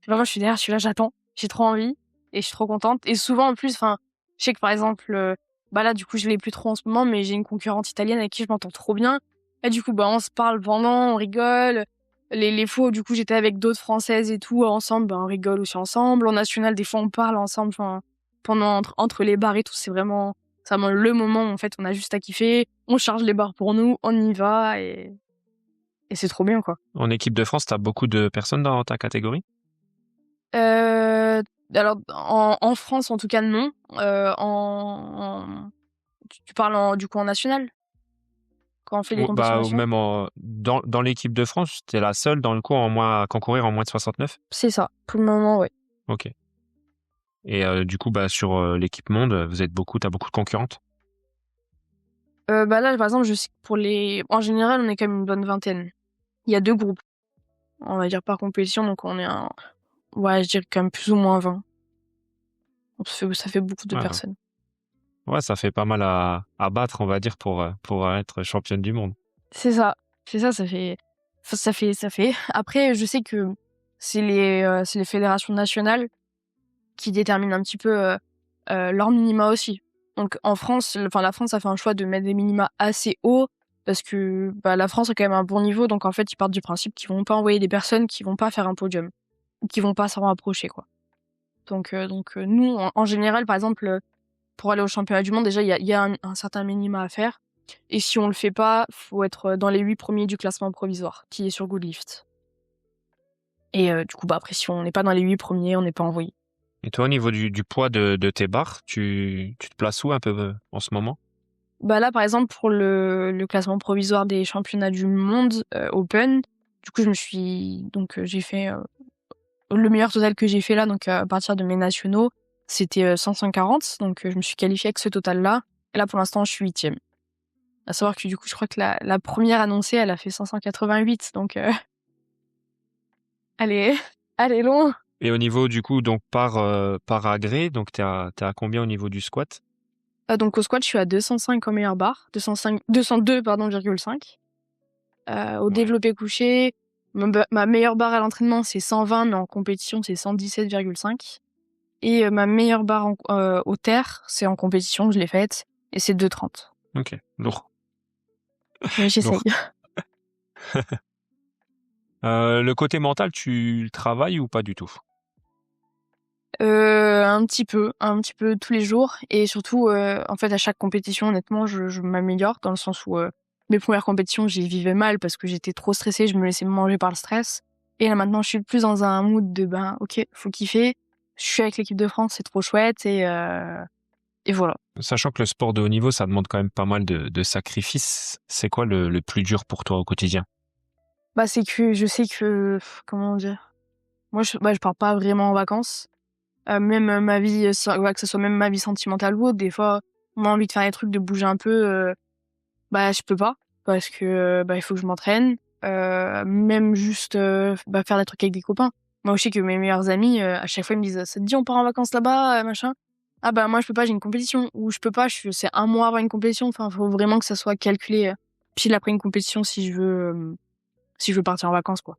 derrière, je suis là, j'attends. J'ai trop envie et je suis trop contente. Et souvent, en plus, enfin, je sais que par exemple, bah là, du coup, je l'ai plus trop en ce moment, mais j'ai une concurrente italienne avec qui je m'entends trop bien. Et du coup, bah, on se parle pendant, on rigole. Les fois où, du coup, j'étais avec d'autres Françaises et tout, ensemble, bah, on rigole aussi ensemble. En national, des fois, on parle ensemble, enfin, pendant, entre les bars et tout, c'est vraiment le moment où, en fait, on a juste à kiffer. On charge les bars pour nous, on y va et c'est trop bien, quoi. En équipe de France, tu as beaucoup de personnes dans ta catégorie? Euh, alors, en France, en tout cas, non. Tu parles du coup en national, quand on fait des compétitions Ou nationales? même dans l'équipe de France, tu es la seule dans le coup à concourir en moins de 69? C'est ça, pour le moment, ouais. Ok. Et du coup, sur l'équipe monde, vous êtes beaucoup, tu as beaucoup de concurrentes? Bah là, par exemple, je sais que en général, on est quand même une bonne vingtaine. Il y a 2 groupes, on va dire, par compétition, donc ouais, je dirais quand même plus ou moins 20. Donc ça fait beaucoup de Ouais, personnes. ouais, ça fait pas mal à battre, on va dire, pour être championne du monde. C'est ça. C'est ça, ça fait, enfin, ça fait. Après, je sais que c'est les fédérations nationales qui déterminent un petit peu, leur minima aussi. Donc en France, enfin la France a fait un choix de mettre des minima assez hauts parce que bah, la France a quand même un bon niveau, donc en fait ils partent du principe qu'ils vont pas envoyer des personnes qui vont pas faire un podium, ou qui vont pas s'en rapprocher, quoi. Donc nous en général, par exemple, pour aller au championnat du monde, déjà il y a un certain minima à faire, et si on le fait pas, faut être dans les 8 premiers du classement provisoire qui est sur Goodlift. Et du coup bah après si on n'est pas dans les 8 premiers, on n'est pas envoyé. Et toi, au niveau du poids de tes barres, tu te places où un peu en ce moment? Bah là, par exemple, pour le classement provisoire des championnats du monde Open, du coup, j'ai fait le meilleur total que j'ai fait là, donc à partir de mes nationaux, c'était 140, donc je me suis qualifiée avec ce total-là. Et là, pour l'instant, je suis 8e. À savoir que du coup, je crois que la première annoncée, elle a fait 588, donc elle est, elle est loin. Et au niveau du coup, donc par agrès, donc t'es à combien au niveau du squat? Donc au squat, je suis à 205 en meilleure barre, 202, pardon, 0,5. Au Ouais. développé couché, ma meilleure barre à l'entraînement, c'est 120, mais en compétition, c'est 117,5. Et ma meilleure barre au terre, c'est en compétition que je l'ai faite, et c'est 2,30. Ok, lourd. Mais j'essaye. Lourd. Le côté mental, tu le travailles ou pas du tout? Un petit peu tous les jours. Et surtout, en fait, à chaque compétition, honnêtement, je m'améliore, dans le sens où mes premières compétitions, j'y vivais mal parce que j'étais trop stressée, je me laissais manger par le stress. Et là, maintenant, je suis plus dans un mood de, ok, faut kiffer. Je suis avec l'équipe de France, c'est trop chouette, et voilà. Sachant que le sport de haut niveau, ça demande quand même pas mal de sacrifices. C'est quoi le plus dur pour toi au quotidien? Bah, c'est que je sais que, comment dire, moi, je pars pas vraiment en vacances. Même ma vie, ouais, que ce soit même ma vie sentimentale ou autre, des fois, on a envie de faire des trucs, de bouger un peu, bah, je peux pas, parce que, bah, il faut que je m'entraîne. Même juste, bah, faire des trucs avec des copains. Moi, je sais que mes meilleurs amis, à chaque fois, ils me disent: «Ça te dit, on part en vacances là-bas, machin?» Ah bah, moi, je peux pas, j'ai une compétition. Ou je peux pas, c'est un mois avant une compétition. Enfin, faut vraiment que ça soit calculé, pile après une compétition si je veux partir en vacances, quoi.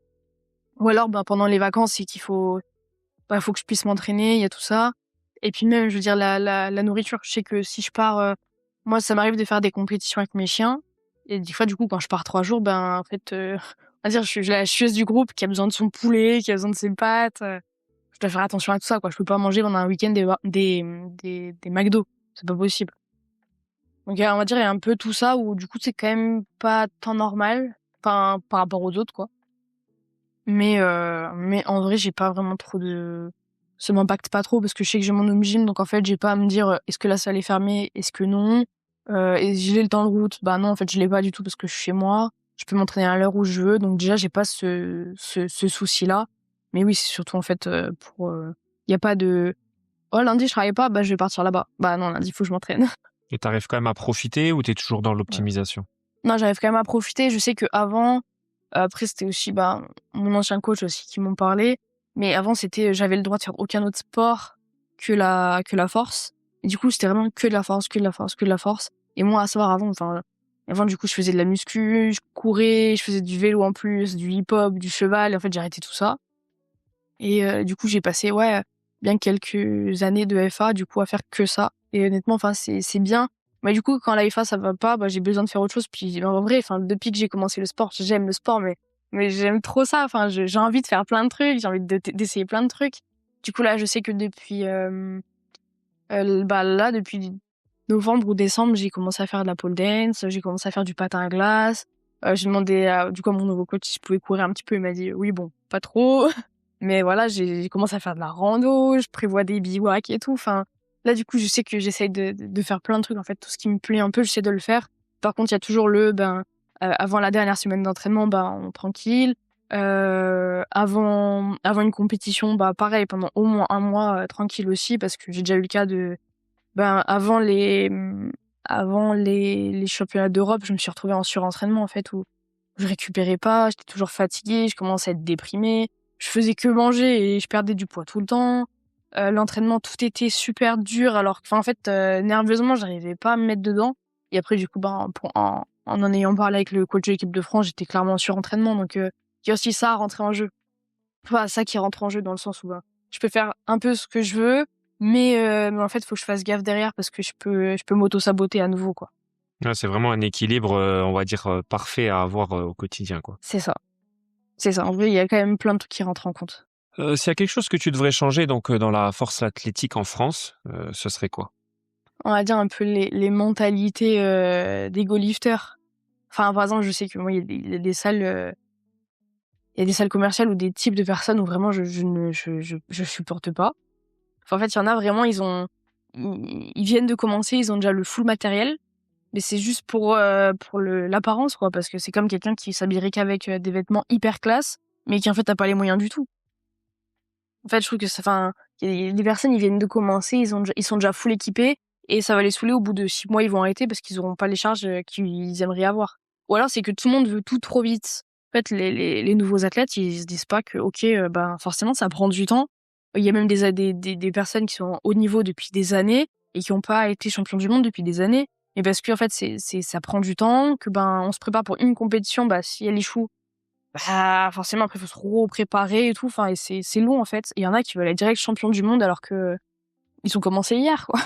Ou alors, bah, pendant les vacances, c'est qu'il faut, bah, faut que je puisse m'entraîner, il y a tout ça. Et puis même, je veux dire, la nourriture. Je sais que si je pars, moi, ça m'arrive de faire des compétitions avec mes chiens. Et des fois, du coup, quand je pars 3 jours, ben, en fait, on va dire, je suis la chieuse du groupe qui a besoin de son poulet, qui a besoin de ses pâtes. Je dois faire attention à tout ça, quoi. Je peux pas manger pendant un week-end des McDo. C'est pas possible. Donc, on va dire, il y a un peu tout ça où, du coup, c'est quand même pas tant normal. Enfin, par rapport aux autres, quoi. Mais en vrai, j'ai pas vraiment trop de, ça m'impacte pas trop parce que je sais que j'ai mon home gym, donc en fait, j'ai pas à me dire, est-ce que la salle est fermée, est-ce que non, et j'ai le temps de route. Bah non, en fait, je l'ai pas du tout parce que je suis chez moi. Je peux m'entraîner à l'heure où je veux, donc déjà, j'ai pas ce souci-là. Mais oui, c'est surtout en fait, y a pas de, oh, lundi, je travaille pas, bah, je vais partir là-bas. Bah non, lundi, faut que je m'entraîne. Et t'arrives quand même à profiter ou t'es toujours dans Ouais. l'optimisation? Non, j'arrive quand même à profiter. Je sais que avant, après, c'était aussi, bah, mon ancien coach aussi qui m'en parlait. Mais avant, c'était, j'avais le droit de faire aucun autre sport que la force. Et du coup, c'était vraiment que de la force, que de la force, que de la force. Et moi, à savoir avant, du coup, je faisais de la muscu, je courais, je faisais du vélo en plus, du hip-hop, du cheval. Et en fait, j'ai arrêté tout ça. Et du coup, j'ai passé, bien quelques années de FA, du coup, à faire que ça. Et honnêtement, c'est bien. Mais du coup, quand la FA, ça va pas, j'ai besoin de faire autre chose. Puis, en vrai, depuis que j'ai commencé le sport, j'aime le sport, mais j'aime trop ça. J'ai envie de faire plein de trucs, j'ai envie d'essayer plein de trucs. Du coup, là, je sais que depuis, là, depuis novembre ou décembre, j'ai commencé à faire de la pole dance, j'ai commencé à faire du patin à glace. J'ai demandé du coup à mon nouveau coach si je pouvais courir un petit peu. Il m'a dit oui, bon, pas trop. Mais voilà, j'ai commencé à faire de la rando, je prévois des bivouacs et tout. Là, du coup, je sais que j'essaye de faire plein de trucs. En fait, tout ce qui me plaît un peu, j'essaie de le faire. Par contre, il y a toujours avant la dernière semaine d'entraînement, on tranquille. Avant une compétition, pareil, pendant au moins un mois, tranquille aussi, parce que j'ai déjà eu le cas avant les championnats d'Europe, je me suis retrouvée en surentraînement, en fait, où je récupérais pas, j'étais toujours fatiguée, je commençais à être déprimée. Je faisais que manger et je perdais du poids tout le temps. L'entraînement, tout était super dur, alors que, en fait, nerveusement, j'arrivais pas à me mettre dedans. Et après, du coup, en ayant parlé avec le coach de l'équipe de France, j'étais clairement en surentraînement. Donc, il y a aussi ça à rentrer en jeu. Enfin, ça qui rentre en jeu dans le sens où, je peux faire un peu ce que je veux, mais en fait, faut que je fasse gaffe derrière parce que je peux m'auto-saboter à nouveau, quoi. Ouais, c'est vraiment un équilibre, on va dire, parfait à avoir au quotidien, quoi. C'est ça. C'est ça. En vrai, il y a quand même plein de trucs qui rentrent en compte. S'il y a quelque chose que tu devrais changer donc dans la force athlétique en France, ce serait quoi? On va dire un peu les mentalités des go-lifters. Enfin, par exemple, je sais que moi, il y a des salles, il y a des salles commerciales ou des types de personnes où vraiment je supporte pas. En fait, il y en a vraiment, ils viennent de commencer, ils ont déjà le full matériel, mais c'est juste pour l'apparence, quoi, parce que c'est comme quelqu'un qui s'habillerait qu'avec des vêtements hyper classe, mais qui en fait a pas les moyens du tout. En fait, je trouve que il y a des personnes, ils viennent de commencer, ils sont déjà full équipés, et ça va les saouler au bout de 6 mois, ils vont arrêter parce qu'ils auront pas les charges qu'ils aimeraient avoir. Ou alors, c'est que tout le monde veut tout trop vite. En fait, les nouveaux athlètes, ils se disent pas que, forcément, ça prend du temps. Il y a même des personnes qui sont au haut niveau depuis des années et qui ont pas été champions du monde depuis des années. Et parce que, en fait, ça prend du temps, que, on se prépare pour une compétition, si elle échoue, forcément, après, il faut se repréparer et tout. Et c'est long, en fait. Il y en a qui veulent être direct champion du monde alors que ils ont commencé hier, quoi.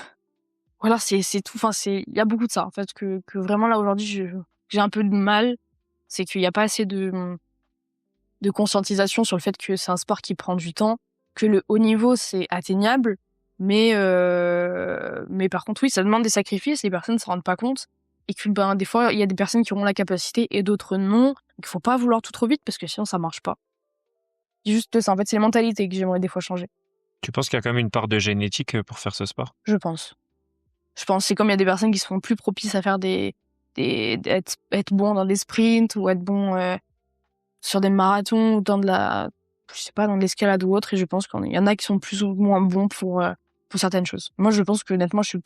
Voilà, c'est tout. Il y a beaucoup de ça, en fait, que vraiment, là, aujourd'hui, j'ai un peu de mal. C'est qu'il y a pas assez de conscientisation sur le fait que c'est un sport qui prend du temps, que le haut niveau, c'est atteignable. Mais par contre, oui, ça demande des sacrifices, les personnes ne se rendent pas compte. Et que, des fois, il y a des personnes qui auront la capacité et d'autres non. Donc, il faut pas vouloir tout trop vite parce que sinon, ça marche pas. Juste ça, en fait, c'est les mentalités que j'aimerais des fois changer. Tu penses qu'il y a quand même une part de génétique pour faire ce sport? Je pense. C'est comme il y a des personnes qui sont plus propices à faire être bon dans des sprints ou être bon sur des marathons ou dans dans de l'escalade ou autre. Et je pense qu'il y en a qui sont plus ou moins bons pour certaines choses. Moi, je pense que honnêtement, je suis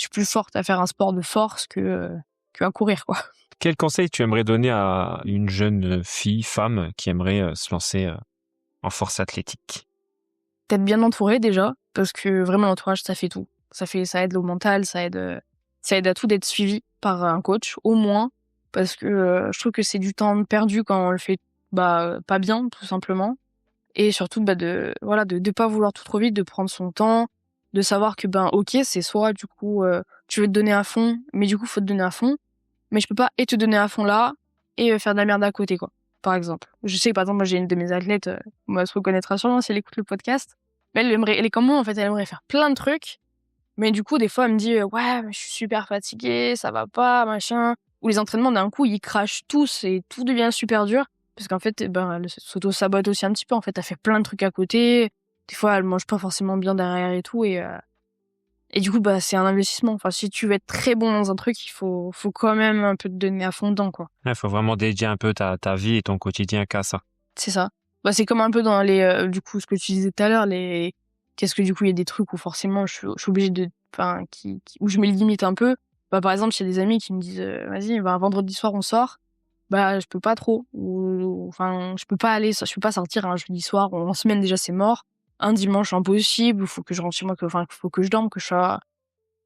plus forte à faire un sport de force que à courir, quoi. Quel conseil tu aimerais donner à une jeune femme qui aimerait se lancer en force athlétique? D'être bien entourée déjà, parce que vraiment l'entourage, ça fait tout. Ça aide au mental, ça aide à tout, d'être suivi par un coach, au moins, parce que je trouve que c'est du temps perdu quand on le fait pas bien, tout simplement. Et surtout de pas vouloir tout trop vite, de prendre son temps, de savoir que ok, c'est soit du coup tu veux te donner à fond, mais du coup faut te donner à fond, mais je peux pas et te donner à fond là et faire de la merde à côté, quoi. Par exemple, je sais, par exemple, moi j'ai une de mes athlètes, elle se reconnaîtra sûrement si elle écoute le podcast, mais elle est comme moi, en fait, elle aimerait faire plein de trucs, mais du coup des fois elle me dit ouais, mais je suis super fatiguée, ça va pas, machin, ou les entraînements d'un coup ils crachent tous et tout devient super dur. Parce qu'en fait, elle s'auto-sabote aussi un petit peu. En fait, elle fait plein de trucs à côté. Des fois, elle mange pas forcément bien derrière et tout. Et du coup, c'est un investissement. Enfin, si tu veux être très bon dans un truc, il faut quand même un peu te donner à fond dedans, quoi. Il faut vraiment dédier un peu ta vie et ton quotidien qu'à ça. C'est ça. C'est comme un peu dans du coup, ce que tu disais tout à l'heure, qu'est-ce que du coup, il y a des trucs où forcément, je suis obligée où je me limite un peu. Par exemple, il y a des amis qui me disent, vas-y, un vendredi soir, on sort. Je peux pas trop, je peux pas sortir un jeudi soir, en semaine déjà c'est mort, un dimanche impossible, faut que je rentre chez moi, faut que je dorme, que je sois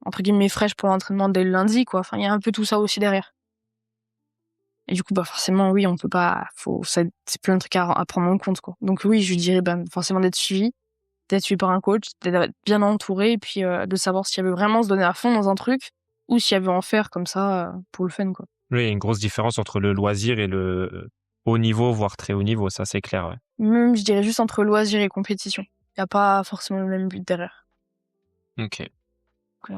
entre guillemets fraîche pour l'entraînement dès le lundi, quoi. Enfin, il y a un peu tout ça aussi derrière. Et du coup, forcément, oui, on peut pas, c'est plein de trucs à prendre en compte, quoi. Donc oui, je dirais, forcément d'être suivi par un coach, d'être bien entouré, et puis, de savoir si elle veut vraiment se donner à fond dans un truc, ou si elle veut en faire comme ça, pour le fun, quoi. Oui, il y a une grosse différence entre le loisir et le haut niveau, voire très haut niveau, ça c'est clair, ouais. Même, je dirais juste entre loisir et compétition. Il y a pas forcément le même but derrière. Ok. Ouais.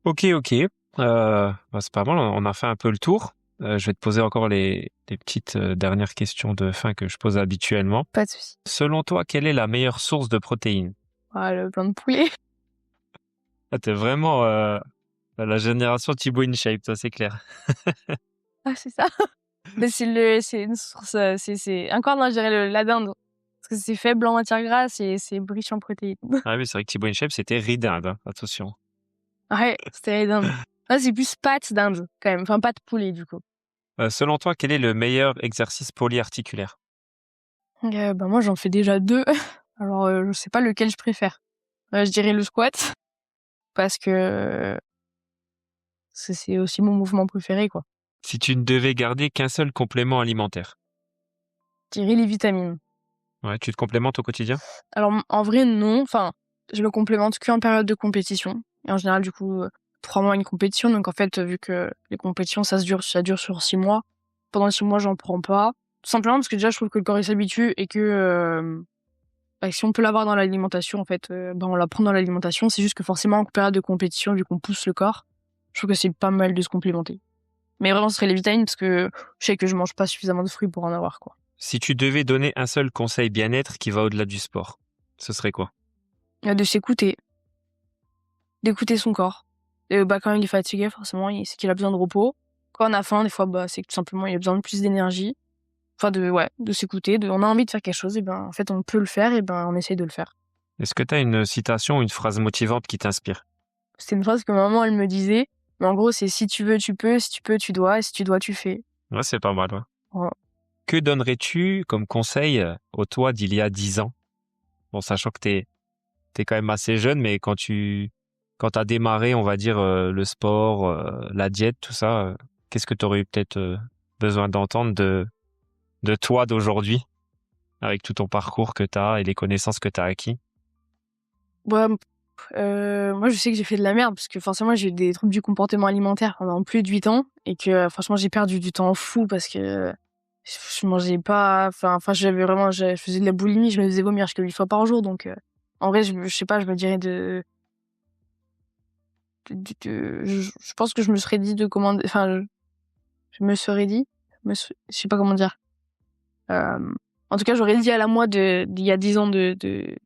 Ok. C'est pas mal, on a fait un peu le tour. Je vais te poser encore les petites dernières questions de fin que je pose habituellement. Pas de souci. Selon toi, quelle est la meilleure source de protéines? Ah, le blanc de poulet. Ah, t'es vraiment la génération Thibaut InShape, ça c'est clair. Ah, c'est ça. Mais c'est une source, c'est encore, non, je dirais la dinde. Parce que c'est faible en matière grasse et c'est riche en protéines. Ah oui, c'est vrai que Thibaut InShape, c'était riz d'Inde, hein, attention. Ouais, c'était la dinde. Là, c'est plus pâte d'inde, quand même. Enfin, pâte poulet, du coup. Selon toi, quel est le meilleur exercice polyarticulaire? Moi, j'en fais déjà 2. Alors, je sais pas lequel je préfère. Je dirais le squat. Parce que c'est aussi mon mouvement préféré, quoi. Si tu ne devais garder qu'un seul complément alimentaire? Je dirais les vitamines. Ouais, tu te complémentes au quotidien? Alors, en vrai, non. Enfin, je me complémente qu'en période de compétition. Et en général, du coup, 3 mois une compétition. Donc, en fait, vu que les compétitions, ça dure sur 6 mois. Pendant 6 mois, j'en prends pas. Tout simplement parce que déjà, je trouve que le corps, il s'habitue et que, si on peut l'avoir dans l'alimentation, en fait, on la prend dans l'alimentation. C'est juste que forcément, en période de compétition, vu qu'on pousse le corps, je trouve que c'est pas mal de se complémenter. Mais vraiment, ce serait les vitamines parce que je sais que je mange pas suffisamment de fruits pour en avoir, quoi. Si tu devais donner un seul conseil bien-être qui va au-delà du sport, ce serait quoi? De s'écouter. D'écouter son corps. Et quand il est fatigué, forcément, c'est qu'il a besoin de repos. Quand on a faim, des fois, c'est que tout simplement, il a besoin de plus d'énergie. Enfin, de s'écouter. On a envie de faire quelque chose, et en fait, on peut le faire, et on essaye de le faire. Est-ce que tu as une citation ou une phrase motivante qui t'inspire? C'était une phrase que maman, elle me disait. Mais en gros, c'est si tu veux, tu peux, si tu peux, tu dois, et si tu dois, tu fais. Ouais, c'est pas mal, ouais. Voilà. Que donnerais-tu comme conseil au toi d'il y a 10 ans? Bon, sachant que t'es quand même assez jeune, mais quand t'as démarré, on va dire, le sport, la diète, tout ça, qu'est-ce que t'aurais eu peut-être besoin d'entendre de toi d'aujourd'hui, avec tout ton parcours que t'as et les connaissances que t'as acquis? Ouais, moi, je sais que j'ai fait de la merde parce que forcément, j'ai eu des troubles du comportement alimentaire pendant plus de 8 ans et que franchement, j'ai perdu du temps fou parce que je mangeais pas. Enfin, je faisais de la boulimie, je me faisais vomir jusqu'à 8 fois par jour. Donc, en vrai, je sais pas, je me dirais je pense que je me serais dit de commander. Enfin, je me serais dit, je sais pas comment dire. En tout cas, j'aurais dit à la moi d'il y a 10 ans de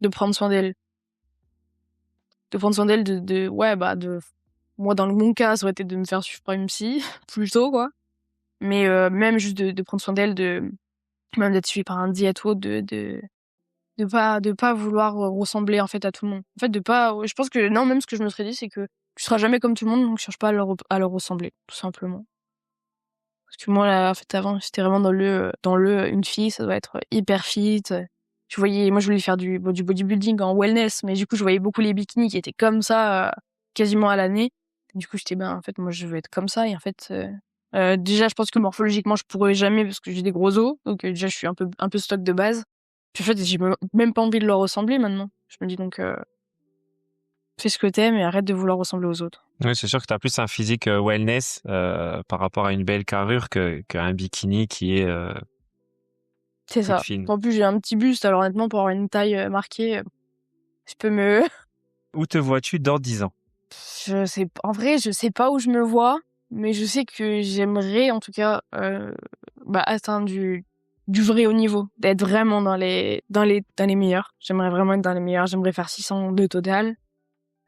prendre soin d'elle. De prendre soin d'elle, moi, dans mon cas, ça aurait été de me faire suivre par une psy, plutôt, quoi. Mais même juste de prendre soin d'elle, même d'être suivie par un diète ou autre, de pas vouloir ressembler, en fait, à tout le monde. En fait, je pense que, non, même ce que je me serais dit, c'est que tu seras jamais comme tout le monde, donc cherche pas à leur ressembler, tout simplement. Parce que moi, là, en fait, avant, j'étais vraiment une fille, ça doit être hyper fit. Moi, je voulais faire du bodybuilding en wellness, mais du coup, je voyais beaucoup les bikinis qui étaient comme ça, quasiment à l'année. Du coup, j'étais, en fait, moi, je veux être comme ça. Et en fait, déjà, je pense que morphologiquement, je pourrais jamais parce que j'ai des gros os. Donc, déjà, je suis un peu stock de base. Puis, en fait, j'ai même pas envie de leur ressembler maintenant. Je me dis donc, fais ce que t'aimes et arrête de vouloir ressembler aux autres. Oui, c'est sûr que tu as plus un physique wellness par rapport à une belle carrure qu'un bikini qui est C'est toute ça. fine. En plus, j'ai un petit buste, alors honnêtement, pour avoir une taille marquée, je peux me... Où te vois-tu dans 10 ans? En vrai, je sais pas où je me vois, mais je sais que j'aimerais, en tout cas, atteindre du vrai haut niveau, d'être vraiment dans les meilleurs. J'aimerais vraiment être dans les meilleurs. J'aimerais faire 600 de total.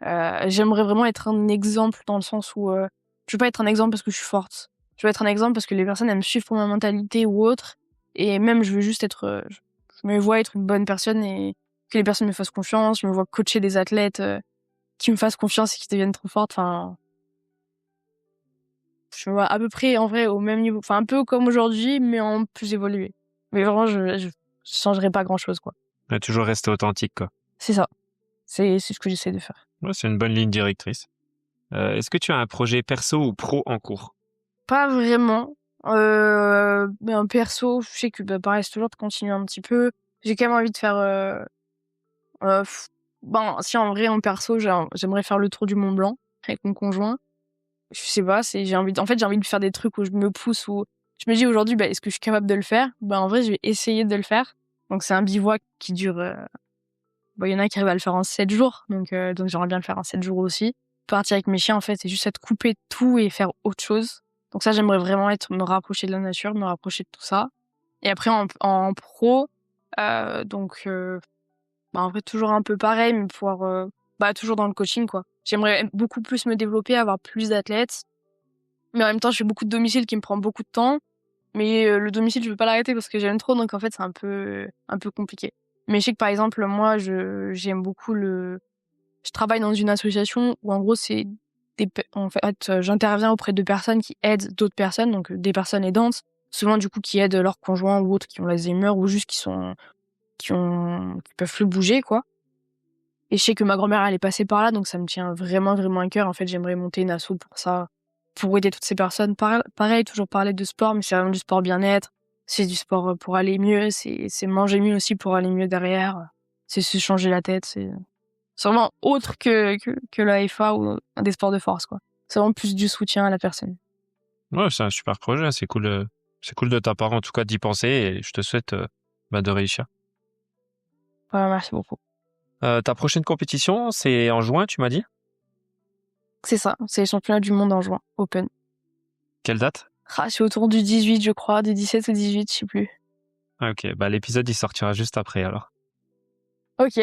J'aimerais vraiment être un exemple dans le sens où je veux pas être un exemple parce que je suis forte. Je veux être un exemple parce que les personnes elles me suivent pour ma mentalité ou autre. Et même, je veux juste être, je me vois être une bonne personne et que les personnes me fassent confiance. Je me vois coacher des athlètes qui me fassent confiance et qui deviennent trop fortes. Enfin, je me vois à peu près en vrai au même niveau. Enfin, un peu comme aujourd'hui, mais en plus évolué. Mais vraiment, je changerais pas grand chose, quoi. Ouais, toujours rester authentique, quoi. C'est ça. C'est ce que j'essaie de faire. Ouais, c'est une bonne ligne directrice. Est-ce que tu as un projet perso ou pro en cours? Pas vraiment. Mais en perso, je sais que pareil, c'est toujours de continuer un petit peu. J'ai quand même envie de faire... si en vrai, en perso, j'aimerais faire le tour du Mont Blanc avec mon conjoint. Je sais pas, j'ai envie de faire des trucs où je me pousse, où je me dis aujourd'hui, est-ce que je suis capable de le faire? En vrai, je vais essayer de le faire. Donc c'est un bivouac qui dure... il y en a qui arrivent à le faire en 7 jours, donc j'aimerais bien le faire en 7 jours aussi. Partir avec mes chiens, en fait, c'est juste être coupé de tout et faire autre chose. Donc ça, j'aimerais vraiment me rapprocher de la nature, me rapprocher de tout ça. Et après, en pro, en vrai, toujours un peu pareil, mais pouvoir, toujours dans le coaching, quoi. J'aimerais beaucoup plus me développer, avoir plus d'athlètes. Mais en même temps, je fais beaucoup de domicile qui me prend beaucoup de temps. Mais le domicile, je veux pas l'arrêter parce que j'aime trop, donc en fait, c'est un peu compliqué. Mais je sais que par exemple, moi, j'aime beaucoup je travaille dans une association où en gros, j'interviens auprès de personnes qui aident d'autres personnes, donc des personnes aidantes, souvent du coup qui aident leurs conjoints ou autres qui ont l'Alzheimer ou juste qui peuvent plus bouger, quoi. Et je sais que ma grand-mère, elle est passée par là, donc ça me tient vraiment, vraiment à cœur. En fait, j'aimerais monter une asso pour ça, pour aider toutes ces personnes. Pareil, toujours parler de sport, mais c'est vraiment du sport bien-être. C'est du sport pour aller mieux, c'est manger mieux aussi pour aller mieux derrière. C'est se changer la tête, c'est vraiment autre que la FA ou des sports de force, quoi. C'est vraiment plus du soutien à la personne. Ouais, c'est un super projet, c'est cool de ta part en tout cas d'y penser et je te souhaite de réussir. Ouais, merci beaucoup. Ta prochaine compétition, c'est en juin, tu m'as dit? C'est ça, c'est les championnats du monde en juin, Open. Quelle date? C'est autour du 18, je crois, du 17 ou 18, je sais plus. Ah, ok, l'épisode il sortira juste après alors. Ok.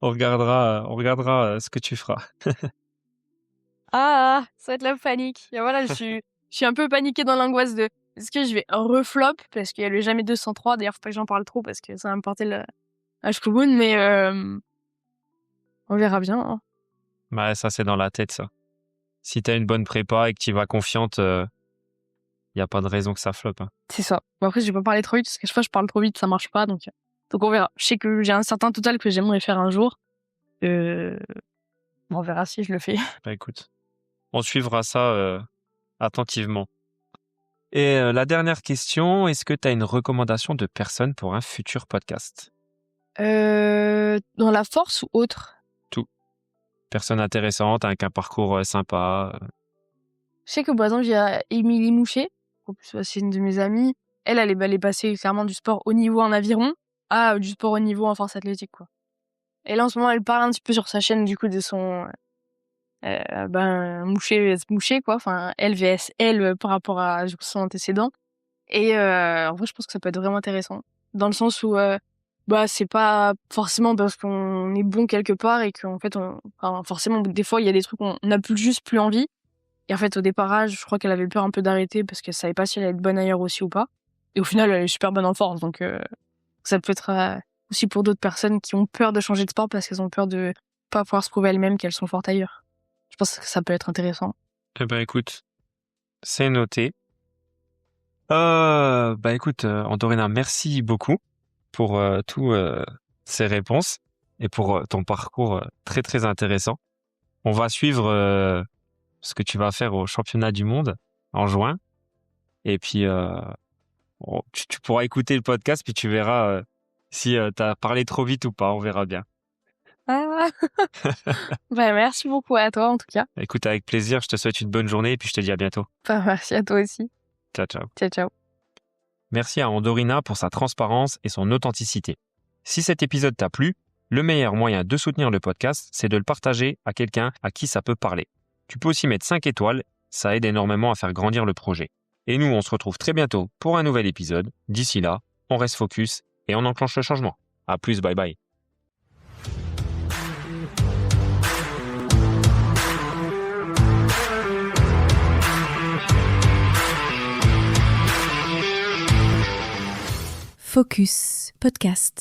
On regardera ce que tu feras. Ça va être la panique. Et voilà, je suis un peu paniquée dans l'angoisse de est-ce que je vais reflop parce qu'il y a le jamais 203. D'ailleurs, faut pas que j'en parle trop parce que ça va me porter la Ashkubun, mais on verra bien. Hein. Ça c'est dans la tête ça. Si t'as une bonne prépa et que tu vas confiante, y a pas de raison que ça floppe. Hein. C'est ça. Après, je vais pas parler trop vite parce que chaque fois je parle trop vite, ça marche pas, donc on verra. Je sais que j'ai un certain total que j'aimerais faire un jour. On verra si je le fais. Écoute, on suivra ça attentivement. Et la dernière question, est-ce que tu as une recommandation de personne pour un futur podcast? Dans la force ou autre? Tout. Personne intéressante, avec un parcours sympa. Je sais que par exemple, il y a Émilie Mouchet, en plus c'est une de mes amies. Elle est passée clairement du sport haut niveau en aviron à du sport haut niveau en force athlétique, quoi. Et là, en ce moment, elle parle un petit peu sur sa chaîne, du coup, de son Mouchet vs Mouchet, quoi. Enfin, elle vs elle par rapport à son antécédent. Et en vrai, je pense que ça peut être vraiment intéressant. Dans le sens où c'est pas forcément parce qu'on est bon quelque part et qu'en fait, forcément, des fois, il y a des trucs on n'a juste plus envie. Et en fait, au départage, je crois qu'elle avait peur un peu d'arrêter parce qu'elle savait pas si elle allait être bonne ailleurs aussi ou pas. Et au final, elle est super bonne en force. Donc, ça peut être aussi pour d'autres personnes qui ont peur de changer de sport parce qu'elles ont peur de pas pouvoir se prouver elles-mêmes qu'elles sont fortes ailleurs. Je pense que ça peut être intéressant. Écoute, c'est noté. Écoute, Andorina, merci beaucoup pour toutes ces réponses et pour ton parcours très, très intéressant. On va suivre ce que tu vas faire au championnat du monde en juin. Et puis, tu pourras écouter le podcast, puis tu verras si tu as parlé trop vite ou pas. On verra bien. Merci beaucoup à toi, en tout cas. Écoute, avec plaisir. Je te souhaite une bonne journée et puis je te dis à bientôt. Merci à toi aussi. Ciao, ciao. Ciao, ciao. Merci à Andorina pour sa transparence et son authenticité. Si cet épisode t'a plu, le meilleur moyen de soutenir le podcast, c'est de le partager à quelqu'un à qui ça peut parler. Tu peux aussi mettre 5 étoiles, ça aide énormément à faire grandir le projet. Et nous, on se retrouve très bientôt pour un nouvel épisode. D'ici là, on reste focus et on enclenche le changement. À plus, bye bye. Focus Podcast.